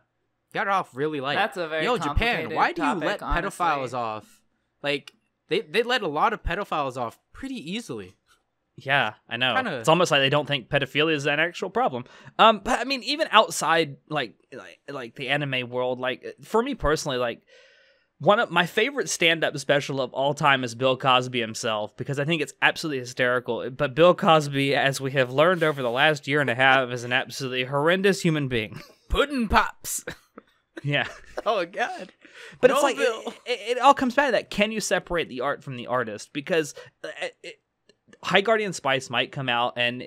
Got it off really light. That's a very Japan. complicated Why do you topic, let pedophiles honestly. off? Like they let a lot of pedophiles off pretty easily. Yeah, I know. Kinda- It's almost like they don't think pedophilia is an actual problem. But I mean, even outside like the anime world, like for me personally, like one of my favorite stand-up special of all time is Bill Cosby himself, because I think it's absolutely hysterical. But Bill Cosby, as we have learned over the last year and a half, is an absolutely horrendous human being. Puddin' pops. Yeah. Oh God. But No, it's like Bill. it all comes back to that. Can you separate the art from the artist? Because High Guardian Spice might come out, and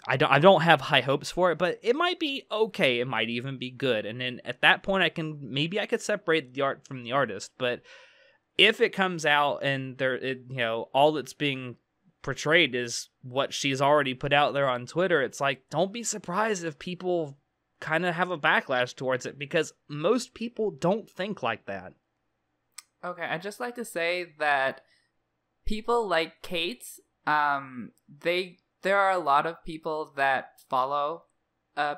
I don't have high hopes for it, but it might be okay. It might even be good. And then at that point, I could separate the art from the artist. But if it comes out and all that's being portrayed is what she's already put out there on Twitter, it's like, don't be surprised if people kind of have a backlash towards it, because most people don't think like that. Okay, I'd just like to say that people like Kate, there are a lot of people that follow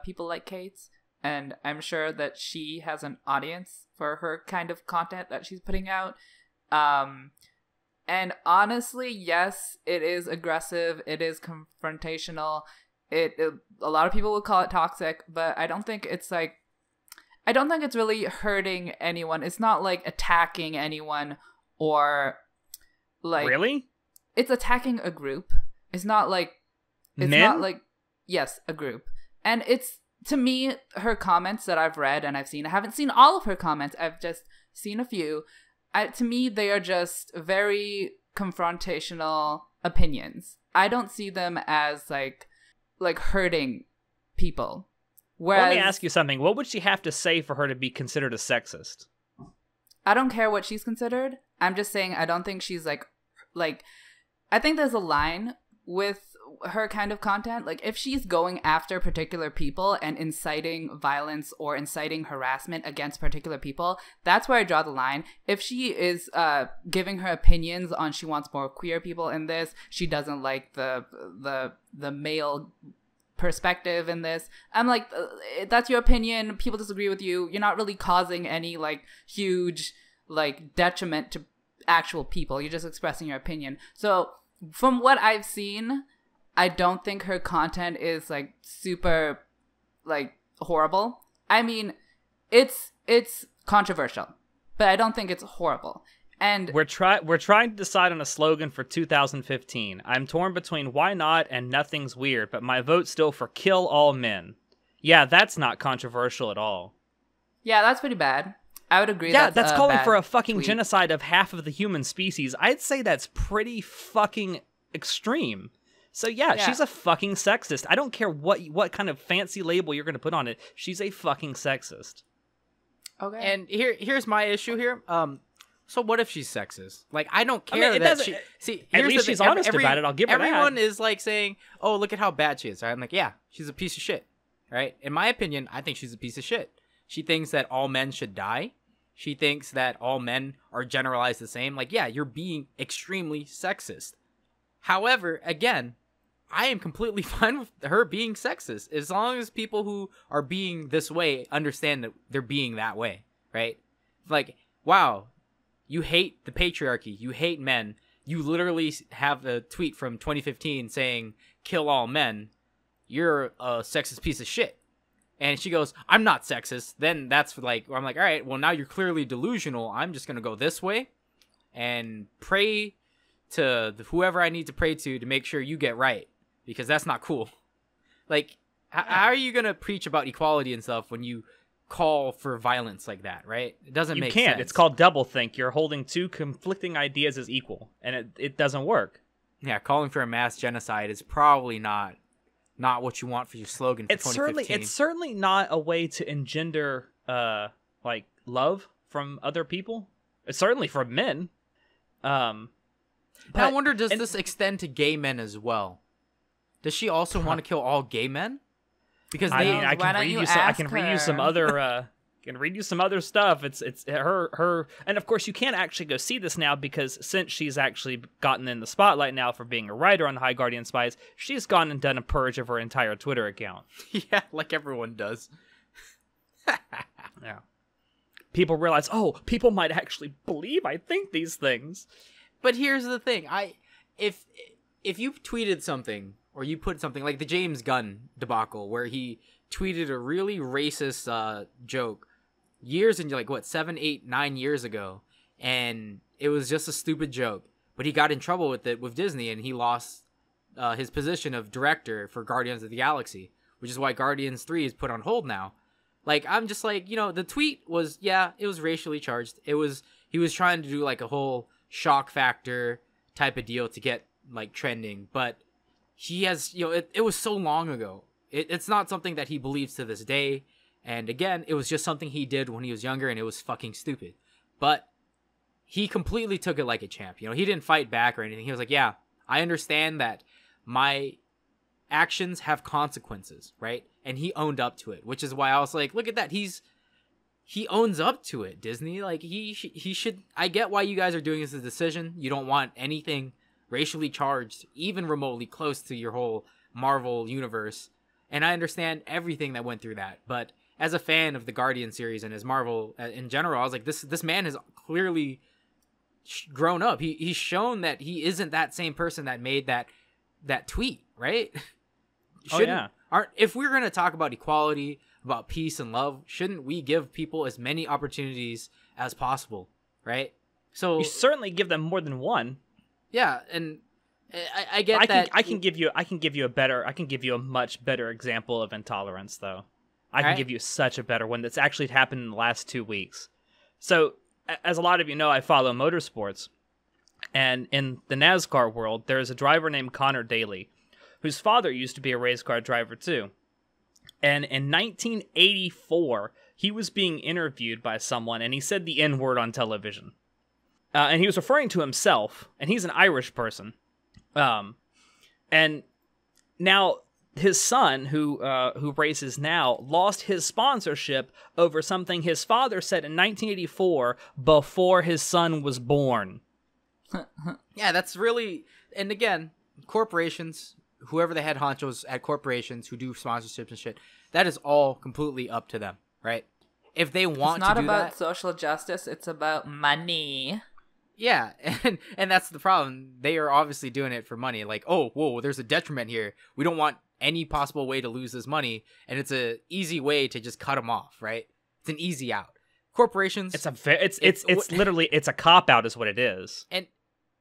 people like Kate, and I'm sure that she has an audience for her kind of content that she's putting out. And honestly, yes, it is aggressive, it is confrontational. A lot of people would call it toxic, but I don't think it's really hurting anyone. It's not like attacking anyone, or like, Really? it's attacking a group. It's not like yes, a group. And it's, to me, her comments that I've read and I've seen, I haven't seen all of her comments, I've just seen a few. To me, they are just very confrontational opinions. I don't see them as like hurting people. Whereas, Let me ask you something. What would she have to say for her to be considered a sexist? I don't care what she's considered. I'm just saying I don't think she's like I think there's a line with her kind of content. Like if she's going after particular people and inciting violence or inciting harassment against particular people, that's where I draw the line. If she is giving her opinions on she wants more queer people in this, she doesn't like the male perspective in this, I'm like, that's your opinion, people disagree with you, you're not really causing any like huge like detriment to actual people, you're just expressing your opinion. So from what I've seen, I don't think her content is like super like horrible. I mean, it's controversial, but I don't think it's horrible. And we're trying to decide on a slogan for 2015. I'm torn between why not and nothing's weird, but my vote's still for kill all men. Yeah, that's not controversial at all. Yeah, that's pretty bad. I would agree. Yeah, that's calling for a fucking tweet. Genocide of half of the human species. I'd say that's pretty fucking extreme. So yeah, she's a fucking sexist. I don't care what kind of fancy label you're going to put on it. She's a fucking sexist. Okay. And here's my issue here. So what if she's sexist? Like, I don't care that she... See, at least she's honest about it. I'll give her that. Everyone is, like, saying, oh, look at how bad she is. Right? I'm like, yeah, she's a piece of shit. Right? In my opinion, I think she's a piece of shit. She thinks that all men should die. She thinks that all men are generalized the same. Like, yeah, you're being extremely sexist. However, again, I am completely fine with her being sexist. As long as people who are being this way understand that they're being that way. Right? Like, wow... You hate the patriarchy. You hate men. You literally have a tweet from 2015 saying, kill all men. You're a sexist piece of shit. And she goes, I'm not sexist. Then that's like, I'm like, all right, well, now you're clearly delusional. I'm just going to go this way and pray to whoever I need to pray to make sure you get right. Because that's not cool. Like, how are you going to preach about equality and stuff when you call for violence like that, right? It doesn't make sense. You can't. It's called doublethink. You're holding two conflicting ideas as equal, and it doesn't work. Yeah, calling for a mass genocide is probably not what you want for your slogan for 2015. It's certainly not a way to engender like love from other people. It's certainly from men. But I wonder, does this extend to gay men as well? Does she also want to kill all gay men? Because I can read you some other stuff. It's her, and of course you can't actually go see this now because since she's actually gotten in the spotlight now for being a writer on the High Guardian Spies, she's gone and done a purge of her entire Twitter account. Yeah, like everyone does. Yeah. People realize, oh, people might actually believe I think these things. But here's the thing: if you tweeted something. Or you put something like the James Gunn debacle where he tweeted a really racist joke years and like 7, 8, 9 years ago, and it was just a stupid joke. But he got in trouble with it with Disney, and he lost his position of director for Guardians of the Galaxy, which is why Guardians 3 is put on hold now. Like, I'm just like, the tweet was, it was racially charged. He was trying to do like a whole shock factor type of deal to get like trending, but he has, it was so long ago. It's not something that he believes to this day. And again, it was just something he did when he was younger, and it was fucking stupid. But he completely took it like a champ. He didn't fight back or anything. He was like, yeah, I understand that my actions have consequences, right? And he owned up to it, which is why I was like, look at that. He owns up to it, Disney. Like, he should. I get why you guys are doing this as a decision. You don't want anything racially charged, even remotely close to your whole Marvel universe. And I understand everything that went through that. But as a fan of the Guardian series and as Marvel in general, I was like, this man has clearly grown up. He's shown that he isn't that same person that made that tweet, right? If we're going to talk about equality, about peace and love, shouldn't we give people as many opportunities as possible, right? So you certainly give them more than one. Yeah, and I get that. I can give you a much better example of intolerance, though. I can give you such a better one that's actually happened in the last 2 weeks. So, as a lot of you know, I follow motorsports, and in the NASCAR world, there is a driver named Connor Daly, whose father used to be a race car driver too. And in 1984, he was being interviewed by someone, and he said the N-word on television. And he was referring to himself, and he's an Irish person. And now his son, who races now, lost his sponsorship over something his father said in 1984 before his son was born. Yeah, that's really... And again, corporations, whoever the head honchos at corporations who do sponsorships and shit, that is all completely up to them, right? If they want to do that... It's not about social justice, it's about money. Yeah, and that's the problem. They are obviously doing it for money. Like, oh, whoa, there's a detriment here. We don't want any possible way to lose this money, and it's a easy way to just cut them off, right? It's an easy out. Corporations... It's literally, it's a cop-out is what it is.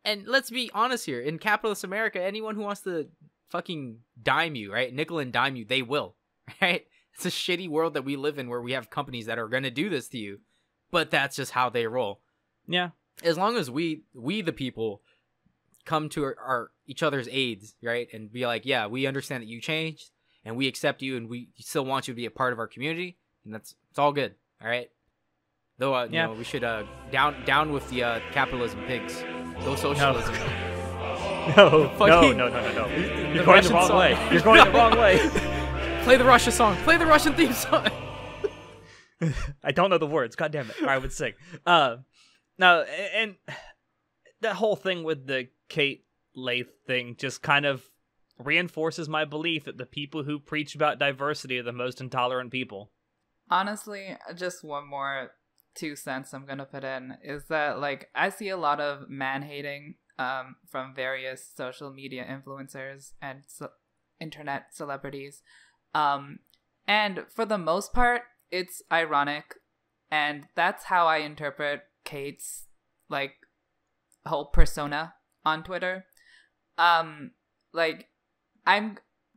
And let's be honest here. In capitalist America, anyone who wants to fucking dime you, right? Nickel and dime you, they will, right? It's a shitty world that we live in where we have companies that are going to do this to you. But that's just how they roll. Yeah. As long as we the people, come to our each other's aids, right? And be like, yeah, we understand that you changed, and we accept you, and we still want you to be a part of our community. And it's all good, all right? Though, you know, we should down with the capitalism pigs. Go socialism. No. You're going the wrong way. You're going the wrong way. Play the Russia song. Play the Russian theme song. I don't know the words. God damn it. Or I would sing. No, and that whole thing with the Kate Lath thing just kind of reinforces my belief that the people who preach about diversity are the most intolerant people. Honestly, just one more 2 cents I'm gonna put in is that, like, I see a lot of man-hating from various social media influencers and internet celebrities, and for the most part it's ironic, and that's how I interpret Kate's, like, whole persona on Twitter. Like,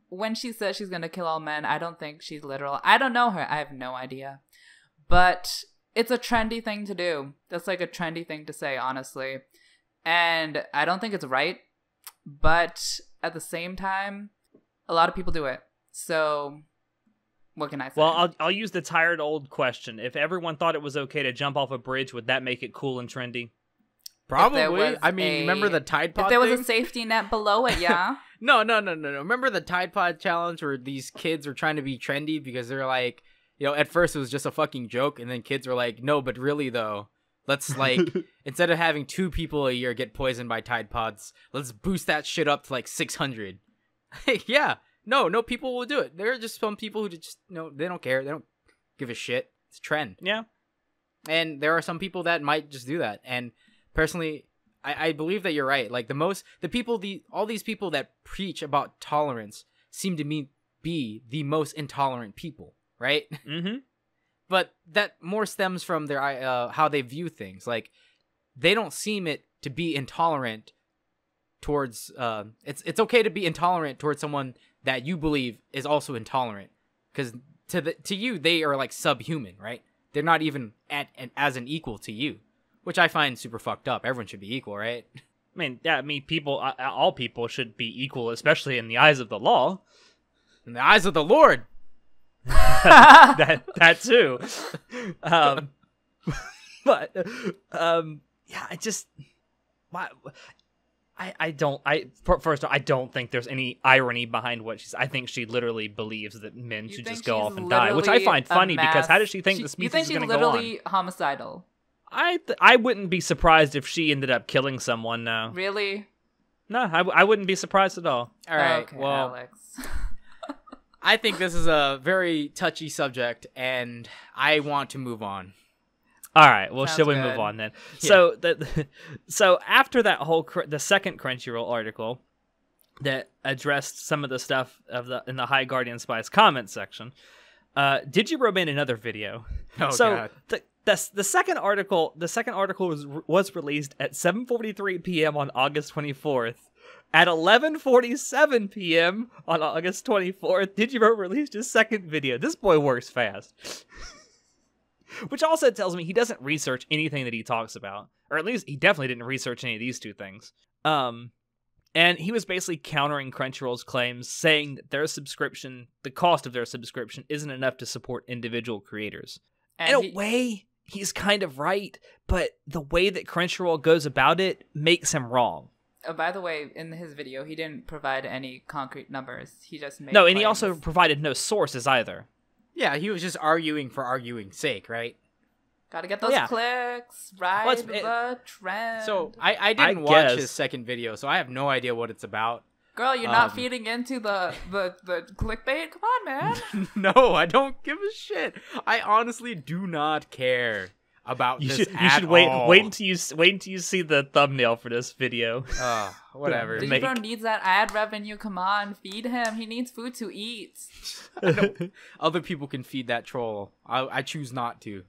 when she says she's gonna kill all men, I don't think she's literal. I don't know her. I have no idea, but it's a trendy thing to do. That's like a trendy thing to say, honestly. And I don't think it's right. But at the same time, a lot of people do it. So what can I say? Well, I'll use the tired old question. If everyone thought it was okay to jump off a bridge, would that make it cool and trendy? Probably. I mean, remember the Tide Pod If there was thing? a safety net below it, yeah. No. Remember the Tide Pod challenge where these kids were trying to be trendy because they're like, you know, at first it was just a fucking joke, and then kids were like, no, but really though, let's, like, instead of having 2 people a year get poisoned by Tide Pods, let's boost that shit up to like 600. Yeah, no, people will do it. There are just some people who just, you know, they don't care. They don't give a shit. It's a trend. Yeah. And there are some people that might just do that. And personally, I believe that you're right. Like, all these people that preach about tolerance seem to me be the most intolerant people. Right? Mm-hmm. But that more stems from their how they view things. Like, they don't seem it to be intolerant towards... It's okay to be intolerant towards someone that you believe is also intolerant. Because to you, they are, like, subhuman, right? They're not even as an equal to you. Which I find super fucked up. Everyone should be equal, right? People, all people should be equal, especially in the eyes of the law. In the eyes of the Lord! that too. But yeah, first I don't think there's any irony behind what she's. I think she literally believes that men should just go off and die, which I find funny because how does she think the species is going to go on? You think she's literally homicidal? I wouldn't be surprised if she ended up killing someone now. Really? No, I wouldn't be surprised at all. All right, okay, well, Alex. I think this is a very touchy subject, and I want to move on. All right, well, Sounds shall we good. move on then? Yeah. So after that whole the second Crunchyroll article that addressed some of the stuff in the High Guardian Spies comment section, Digibro made another video. Oh, God. The second article was released at 7:43 p.m. on August 24th. At 11:47 p.m. on August 24th, Digibro released his second video. This boy works fast. Which also tells me he doesn't research anything that he talks about. Or at least he definitely didn't research any of these 2 things. And he was basically countering Crunchyroll's claims, saying that the cost of their subscription isn't enough to support individual creators. And in a way, he's kind of right, but the way that Crunchyroll goes about it makes him wrong. By the way, in his video, he didn't provide any concrete numbers. He just made No, and claims. he also provided no sources either. Yeah, he was just arguing for arguing's sake, right? Gotta get those clicks, ride the trend. So I didn't watch his second video, so I have no idea what it's about. Girl, you're not feeding into the clickbait? Come on, man. No, I don't give a shit. I honestly do not care about this You should wait until you see the thumbnail for this video. Whatever. Digibro needs that ad revenue. Come on, feed him. He needs food to eat. Other people can feed that troll. I choose not to.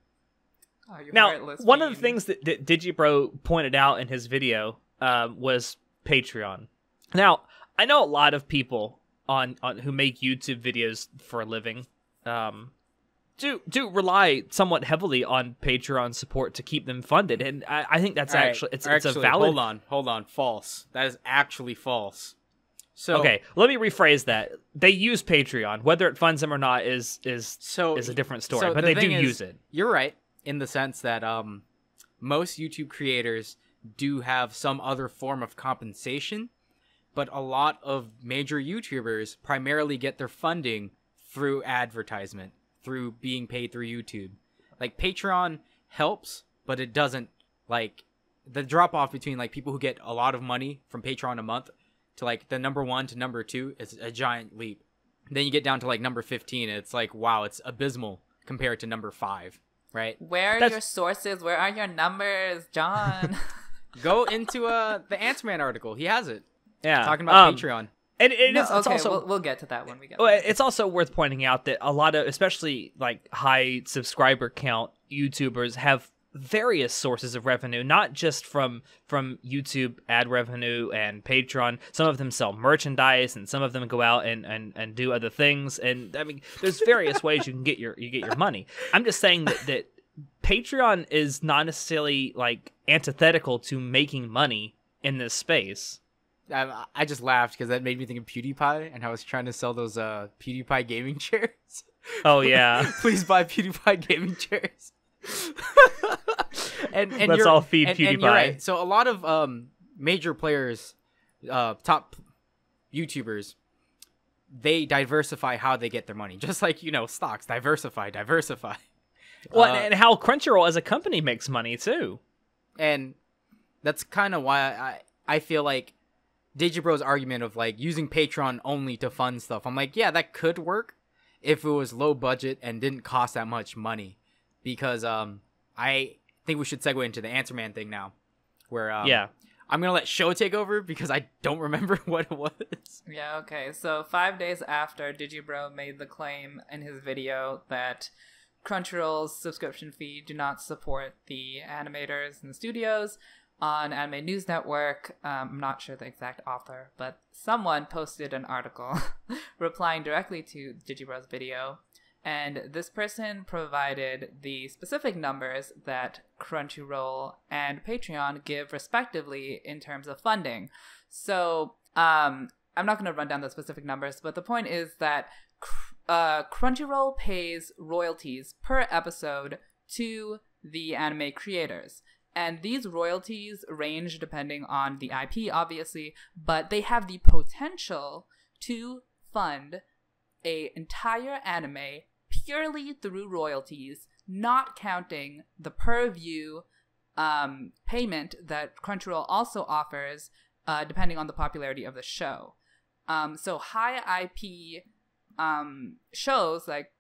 Oh, now, one of the things that Digibro pointed out in his video was Patreon. Now, I know a lot of people on who make YouTube videos for a living do rely somewhat heavily on Patreon support to keep them funded, and I think that's actually it's a valid. Hold on, false. That is actually false. So okay, let me rephrase that. They use Patreon, whether it funds them or not is a different story, but they do use it. You're right in the sense that most YouTube creators do have some other form of compensation, but a lot of major YouTubers primarily get their funding through advertisement, through being paid through YouTube. Like, Patreon helps, but it doesn't, like, the drop off between like people who get a lot of money from Patreon a month to like the number 1 to number 2 is a giant leap. Then you get down to like number 15 and it's like, wow, it's abysmal compared to number 5, right? Where are your sources? Where are your numbers, John? Go into the Answerman article. He has it. Yeah. Talking about Patreon. And it's okay, also we'll get to that when we get there. It's also worth pointing out that a lot of, especially like high subscriber count YouTubers, have various sources of revenue, not just from YouTube ad revenue and Patreon. Some of them sell merchandise, and some of them go out and do other things. And I mean, there's various ways you get your money. I'm just saying that Patreon is not necessarily like antithetical to making money in this space. I just laughed because that made me think of PewDiePie and how I was trying to sell those PewDiePie gaming chairs. Oh yeah, please buy PewDiePie gaming chairs. and let's all feed PewDiePie. And you're right. So a lot of major players, top YouTubers, they diversify how they get their money, just like stocks. Diversify. Well, and how Crunchyroll as a company makes money too. And that's kind of why I feel like Digibro's argument of like using Patreon only to fund stuff. I'm like, yeah, that could work if it was low budget and didn't cost that much money. Because I think we should segue into the Answerman thing now, where I'm gonna let Show take over because I don't remember what it was. Yeah, okay. So 5 days after Digibro made the claim in his video that Crunchyroll's subscription fee do not support the animators and the studios on Anime News Network, I'm not sure the exact author, but someone posted an article replying directly to Digibro's video. And this person provided the specific numbers that Crunchyroll and Patreon give respectively in terms of funding. So I'm not going to run down the specific numbers, but the point is that Crunchyroll pays royalties per episode to the anime creators. And these royalties range depending on the IP, obviously, but they have the potential to fund an entire anime purely through royalties, not counting the per view payment that Crunchyroll also offers, depending on the popularity of the show. So high IP shows like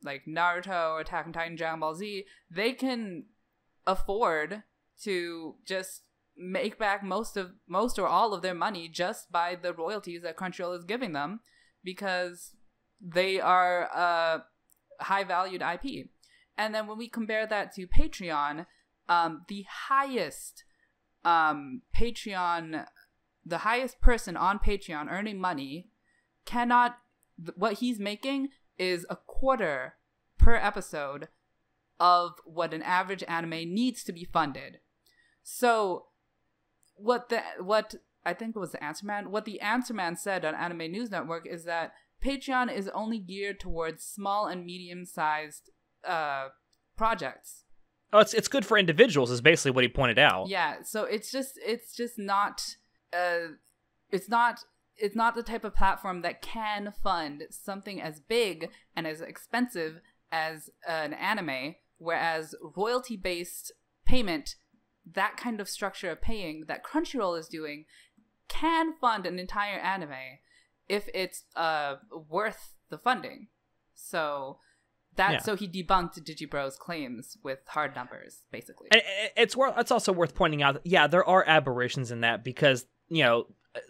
Naruto, Attack on Titan, Dragon Ball Z, they can afford to just make back most or all of their money just by the royalties that Crunchyroll is giving them, because they are a high valued IP. And then when we compare that to Patreon, the highest person on Patreon earning money what he's making is a quarter per episode of what an average anime needs to be funded. So what I think it was the Answerman, what the Answerman said on Anime News Network is that Patreon is only geared towards small and medium-sized projects. Oh, it's good for individuals is basically what he pointed out. Yeah, so it's just not it's not the type of platform that can fund something as big and as expensive as an anime, whereas royalty-based payment, that kind of structure of paying that Crunchyroll is doing, can fund an entire anime if it's worth the funding. So so he debunked Digibro's claims with hard numbers, basically. And it's also worth pointing out that, there are aberrations in that because,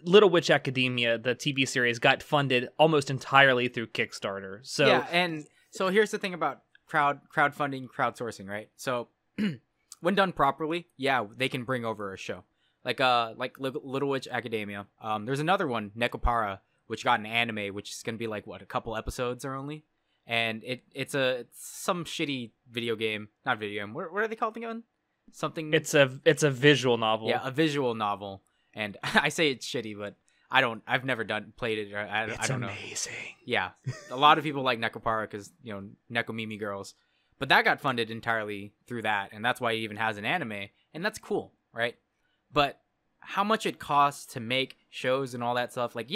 Little Witch Academia, the TV series, got funded almost entirely through Kickstarter. So yeah, and so here's the thing about crowdfunding, crowdsourcing, right? So when done properly, they can bring over a show like Little Witch Academia. There's another one, Nekopara, which got an anime, which is gonna be like a couple episodes or only, and it's some shitty video game, not video game. What are they called again? Something. It's a visual novel. Yeah, a visual novel. And I say it's shitty, but I've never played it. Or I don't know. It's amazing. Yeah. A lot of people like Nekopara because, Nekomimi girls. But that got funded entirely through that. And that's why it even has an anime. And that's cool, right? But how much it costs to make shows and all that stuff. Like,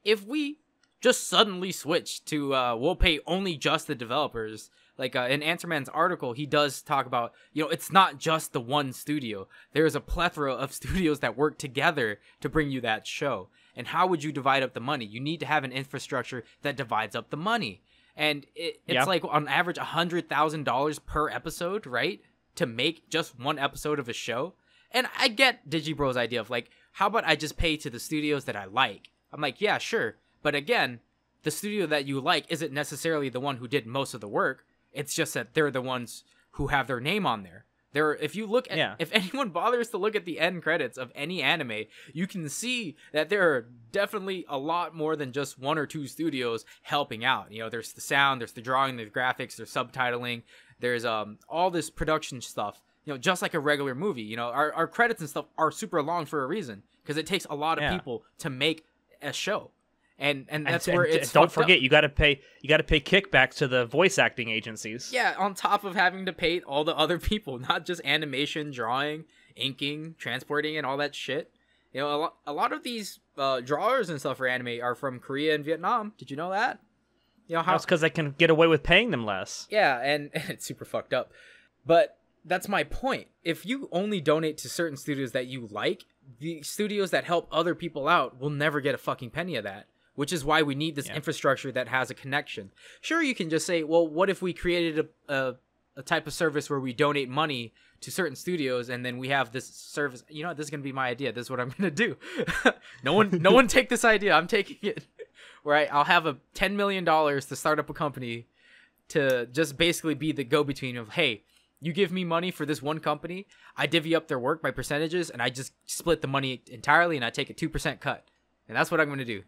if we just suddenly switch to we'll pay only just the developers. Like in Answerman's article, he does talk about, it's not just the one studio. There's a plethora of studios that work together to bring you that show. And how would you divide up the money? You need to have an infrastructure that divides up the money. And it's like on average $100,000 per episode, right? To make just one episode of a show. And I get Digibro's idea of like, how about I just pay to the studios that I like? I'm like, yeah, sure. But again, the studio that you like isn't necessarily the one who did most of the work. It's just that they're the ones who have their name on there. If you look at, if anyone bothers to look at the end credits of any anime, you can see that there are definitely a lot more than just one or two studios helping out. There's the sound, there's the drawing, there's graphics, there's subtitling, there's all this production stuff. Just like a regular movie. Our credits and stuff are super long for a reason because it takes a lot of people to make a show. And that's where it's don't forget you got to pay kickbacks to the voice acting agencies. Yeah, on top of having to pay all the other people, not just animation, drawing, inking, transporting, and all that shit. A lot of these drawers and stuff for anime are from Korea and Vietnam. Did you know that? That's because they can get away with paying them less. Yeah, and it's super fucked up. But that's my point. If you only donate to certain studios that you like, the studios that help other people out will never get a fucking penny of that. Which is why we need this infrastructure that has a connection. Sure, you can just say, well, what if we created a type of service where we donate money to certain studios and then we have this service? This is going to be my idea. This is what I'm going to do. No one take this idea. I'm taking it. Where I'll have $10 million to start up a company to just basically be the go-between of, hey, you give me money for this one company, I divvy up their work by percentages, and I just split the money entirely, and I take a 2% cut. And that's what I'm going to do.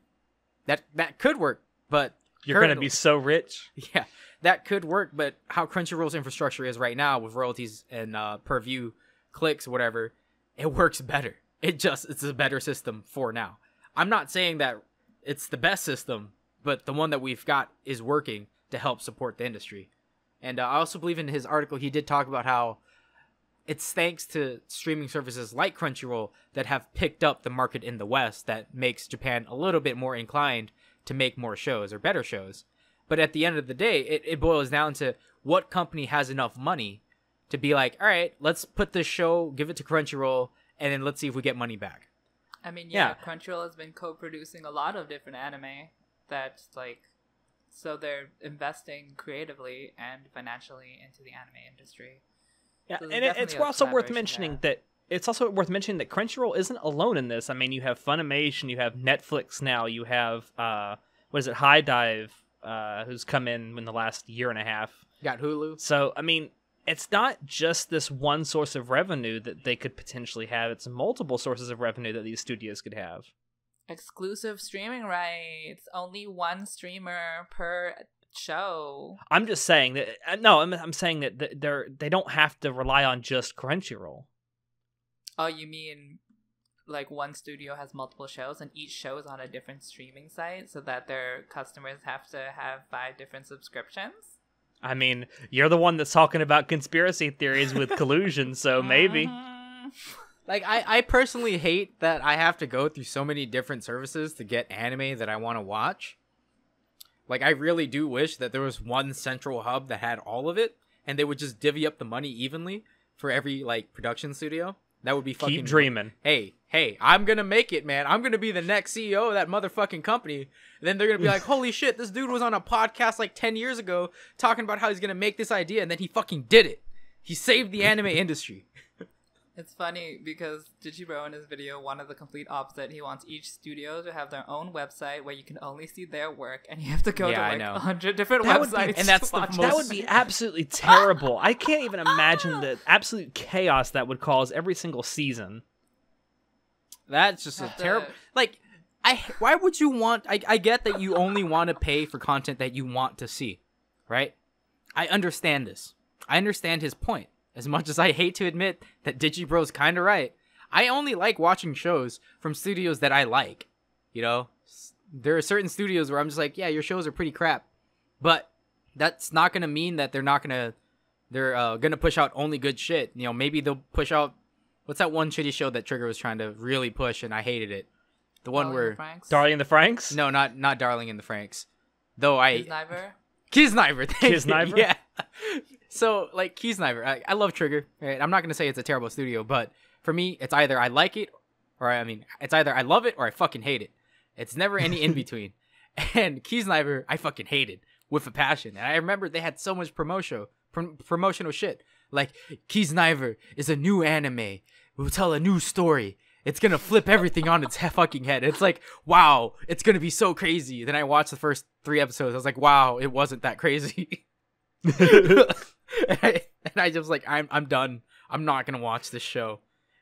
That could work, but you're going to be so rich. Yeah, that could work, but how Crunchyroll's infrastructure is right now with royalties and per view clicks, whatever, it works better. It's a better system for now. I'm not saying that it's the best system, but the one that we've got is working to help support the industry. And I also believe in his article, he did talk about how it's thanks to streaming services like Crunchyroll that have picked up the market in the West that makes Japan a little bit more inclined to make more shows or better shows. But at the end of the day, it boils down to what company has enough money to be like, all right, let's put this show, give it to Crunchyroll, and then let's see if we get money back. I mean, Crunchyroll has been co-producing a lot of different anime so they're investing creatively and financially into the anime industry. Yeah, so and it's also worth mentioning that Crunchyroll isn't alone in this. I mean, you have Funimation, you have Netflix now, you have High Dive, who's come in the last year and a half. Got Hulu. So I mean, it's not just this one source of revenue that they could potentially have. It's multiple sources of revenue that these studios could have. Exclusive streaming rights. Only one streamer per show. I'm just saying that. No, I'm saying that they don't have to rely on just Crunchyroll. Oh, you mean like one studio has multiple shows and each show is on a different streaming site so that their customers have to have 5 different subscriptions? I mean, you're the one that's talking about conspiracy theories with collusion, so maybe. Like, I personally hate that I have to go through so many different services to get anime that I want to watch. Like, I really do wish that there was one central hub that had all of it, and they would just divvy up the money evenly for every, like, production studio. That would be fucking... Keep dreaming. Hey, I'm gonna make it, man. I'm gonna be the next CEO of that motherfucking company. And then they're gonna be like, holy shit, this dude was on a podcast like 10 years ago talking about how he's gonna make this idea, and then he fucking did it. He saved the anime industry. It's funny because Dichibro in his video wanted the complete opposite. He wants each studio to have their own website where you can only see their work, and you have to go to like 100 different websites. And that's that would be absolutely terrible. I can't even imagine the absolute chaos that would cause every single season. That's just a terrible... Like, why would you want... I get that you only want to pay for content that you want to see, right? I understand this. I understand his point. As much as I hate to admit that Digibro's kind of right, I only like watching shows from studios that I like. You know? There are certain studios where I'm just like, yeah, your shows are pretty crap. But that's not going to mean that they're going to push out only good shit. You know, maybe they'll push out... What's that one shitty show that Trigger was trying to really push and I hated it? The one where... Darling in the Franxx? No, not Darling in the Franxx. Though Kiznaiver? Kiznaiver? Yeah. So, like, Kiznaiver, I love Trigger, right? I'm not going to say it's a terrible studio, but for me, it's either I like it, or it's either I love it or I fucking hate it. It's never any in between. And Kiznaiver, I fucking hated with a passion. And I remember they had so much promotional shit. Like, Kiznaiver is a new anime. We'll tell a new story. It's going to flip everything on its fucking head. It's like, wow, it's going to be so crazy. Then I watched the first 3 episodes. I was like, wow, it wasn't that crazy. and I just like, I'm done. I'm not gonna watch this show.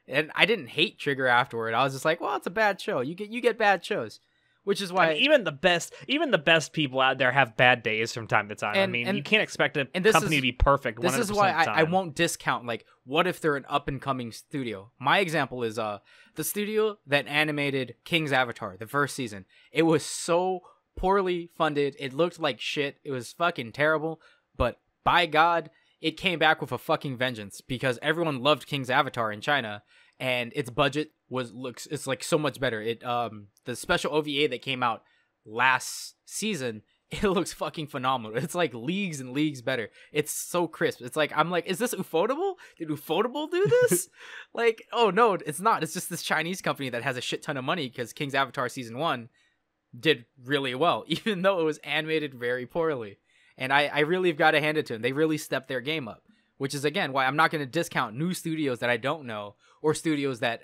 And I didn't hate Trigger afterward. I was just like, well, it's a bad show. You get bad shows, which is why even the best people out there have bad days from time to time. You can't expect a company to be perfect. 100% this is why I time. won't discount. Like, what if they're an up and coming studio? My example is the studio that animated King's Avatar, the first season. It was so poorly funded. It looked like shit. It was fucking terrible. But by God, it came back with a fucking vengeance because everyone loved King's Avatar in China, and its budget it's like so much better. It the special OVA that came out last season, it looks fucking phenomenal. It's like leagues and leagues better. It's so crisp. It's like, I'm like, is this Ufotable? Did Ufotable do this? Like, oh no, it's not. It's just this Chinese company that has a shit ton of money because King's Avatar season 1 did really well, even though it was animated very poorly. And I really have got to hand it to them. They really stepped their game up, which is, again, why I'm not going to discount new studios that I don't know or studios that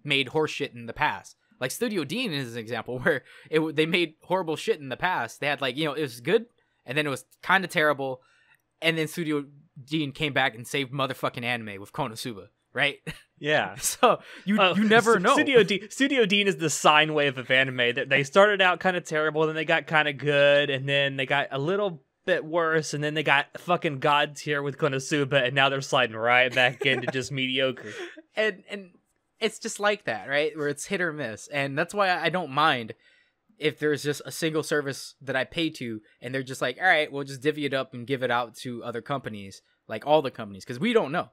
made horse shit in the past. Like Studio Dean is an example where they made horrible shit in the past. They had, like, you know, it was good, and then it was kind of terrible, and then Studio Dean came back and saved motherfucking anime with Konosuba, right? Yeah. So you never know. Studio Dean is the sine wave of anime. That they started out kind of terrible, then they got kind of good, and then they got a little bit worse, and then they got fucking god tier with Konosuba, and now they're sliding right back into just mediocre. And it's just like that, right? Where it's hit or miss. And that's why I don't mind if there's just a single service that I pay to, and they're just like, all right, we'll just divvy it up and give it out to other companies, like all the companies, because we don't know.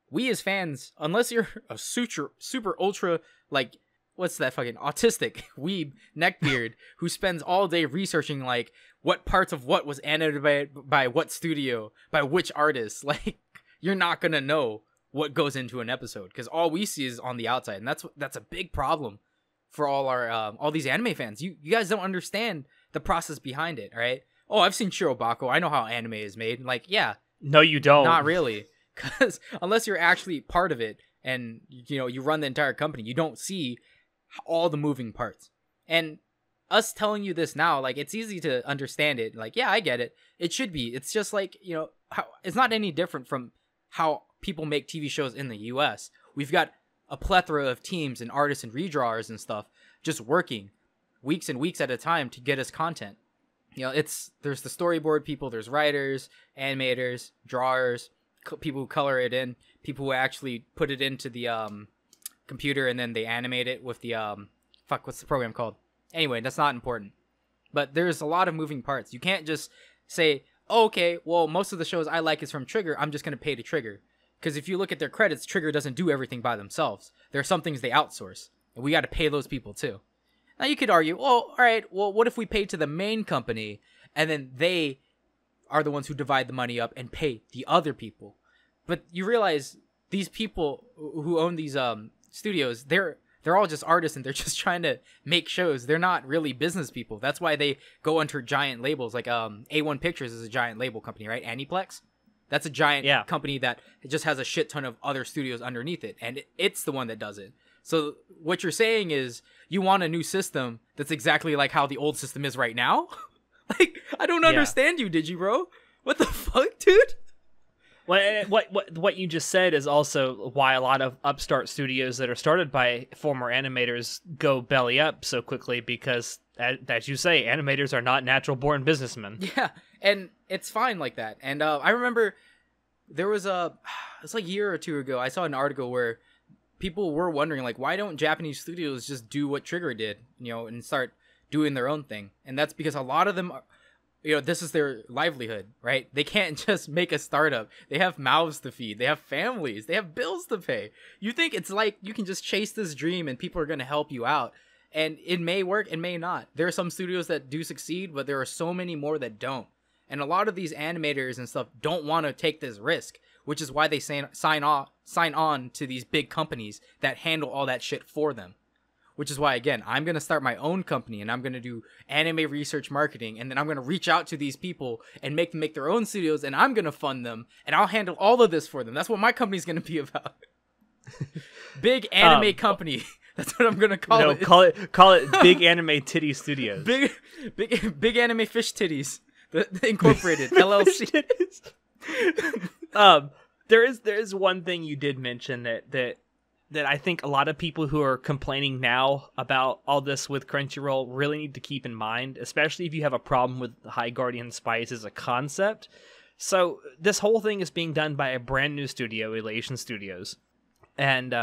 We as fans, unless you're a super ultra, like, what's that fucking autistic weeb neckbeard who spends all day researching, like, what parts of what was animated by what studio, by which artist, like, you're not gonna know what goes into an episode because all we see is on the outside, and that's a big problem for all these anime fans. You guys don't understand the process behind it, right? Oh, I've seen Shirobako. I know how anime is made. Like, yeah, no, you don't. Not really, because unless you're actually part of it and you know you run the entire company, you don't see all the moving parts. And us telling you this now, like, it's easy to understand it. Like, yeah, I get it. It should be. It's just like, you know, it's not any different from how people make TV shows in the US. We've got a plethora of teams and artists and redrawers and stuff just working weeks and weeks at a time to get us content. You know, there's the storyboard people, there's writers, animators, drawers, people who color it in, people who actually put it into the computer and then they animate it with the what's the program called? Anyway, that's not important. But there's a lot of moving parts. You can't just say, oh, okay, well, most of the shows I like is from Trigger. I'm just going to pay to Trigger. Because if you look at their credits, Trigger doesn't do everything by themselves. There are some things they outsource, and we got to pay those people too. Now you could argue, well, all right, well, what if we pay to the main company, and then they are the ones who divide the money up and pay the other people? But you realize these people who own these studios, they're all just artists, and they're just trying to make shows. They're not really business people. That's why they go under giant labels. Like A1 Pictures is a giant label company, right? Aniplex. That's a giant company that just has a shit ton of other studios underneath it, and it's the one that does it. So what you're saying is you want a new system that's exactly like how the old system is right now? Like, I don't understand you, Digibro. What the fuck, dude? Well, what you just said is also why a lot of upstart studios that are started by former animators go belly up so quickly, because, as you say, animators are not natural-born businessmen. Yeah, and it's fine like that. And I remember there was it's like a year or two ago, I saw an article where people were wondering, like, why don't Japanese studios just do what Trigger did, and start doing their own thing? And that's because a lot of them are, this is their livelihood, right? They can't just make a startup. They have mouths to feed. They have families. They have bills to pay. You think it's like you can just chase this dream and people are going to help you out. And it may work, it may not. There are some studios that do succeed, but there are so many more that don't. And a lot of these animators and stuff don't want to take this risk, which is why they sign on to these big companies that handle all that shit for them. Which is why, again, I'm going to start my own company, and I'm going to do anime research marketing, and then I'm going to reach out to these people and make them make their own studios, and I'm going to fund them, and I'll handle all of this for them. That's what my company's going to be about. Big anime company. That's what I'm going to call it. Call it Big Anime Titty Studios. Big Anime Fish Titties. The Incorporated, LLC. There is one thing you did mention that I think a lot of people who are complaining now about all this with Crunchyroll really need to keep in mind, especially if you have a problem with High Guardian Spice as a concept. So this whole thing is being done by a brand new studio, Elation Studios. And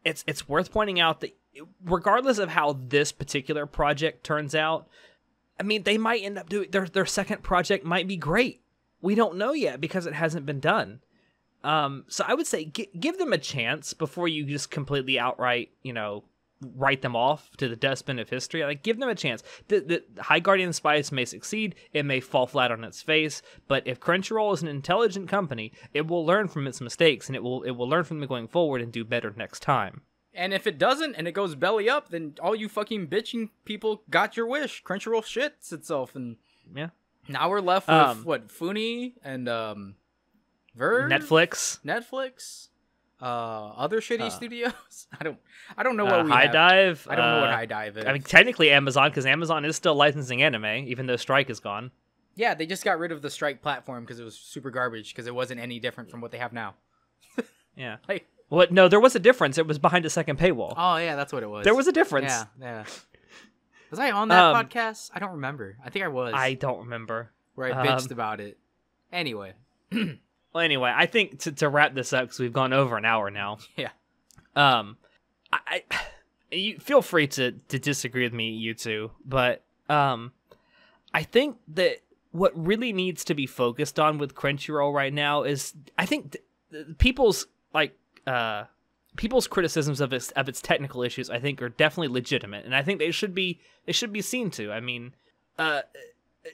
it's worth pointing out that regardless of how this particular project turns out, I mean, they might end up doing their second project might be great. We don't know yet because it hasn't been done. So I would say give them a chance before you just completely outright, write them off to the dustbin of history. Like, give them a chance. The High Guardian Spice may succeed. It may fall flat on its face. But if Crunchyroll is an intelligent company, it will learn from its mistakes, and it will learn from them going forward and do better next time. And if it doesn't, and it goes belly up, then all you fucking bitching people got your wish. Crunchyroll shits itself, and now we're left with Funi and Verve? Netflix, other shitty studios. I don't know what we High have. Dive. I don't know what High Dive is. I mean, technically Amazon, because Amazon is still licensing anime, even though Strike is gone. Yeah, they just got rid of the Strike platform because it was super garbage, because it wasn't any different from what they have now. Yeah. Well, no, there was a difference. It was behind a second paywall. Oh, yeah, that's what it was. There was a difference. Yeah. Was I on that podcast? I don't remember. I think I was. I don't remember. Where I bitched about it. Anyway. Well, anyway, I think to wrap this up, because we've gone over an hour now. Yeah. You feel free to disagree with me, you two, but I think that what really needs to be focused on with Crunchyroll right now is, I think people's criticisms of its technical issues, I think, are definitely legitimate, and I think they should be seen to. I mean,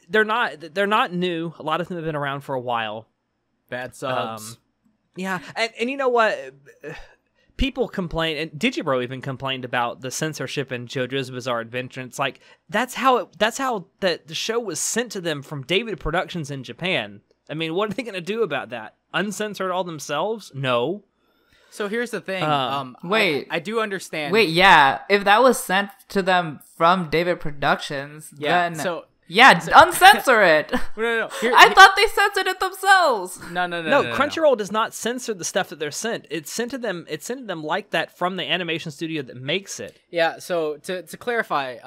they're not new. A lot of them have been around for a while. Bad subs. Yeah, and you know what? People complain, and Digibro even complained about the censorship in JoJo's Bizarre Adventure. It's like that's how the show was sent to them from David Productions in Japan. I mean, what are they going to do about that? Uncensor it all themselves? No. So here's the thing. Wait, I do understand. Wait, yeah. If that was sent to them from David Productions, then uncensor it. No. I thought they censored it themselves. No. Crunchyroll does not censor the stuff that they're sent. It's sent to them like that from the animation studio that makes it. Yeah. So to clarify,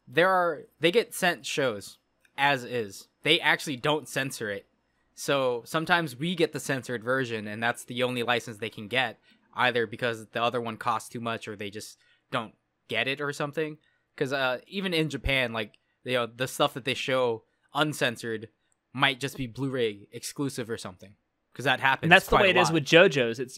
they get sent shows as is. They actually don't censor it. So sometimes we get the censored version, and that's the only license they can get, either because the other one costs too much or they just don't get it or something. Because even in Japan, like, the stuff that they show uncensored might just be Blu-ray exclusive or something. Because that happens. And that's the quite way a it is lot. with JoJo's. It's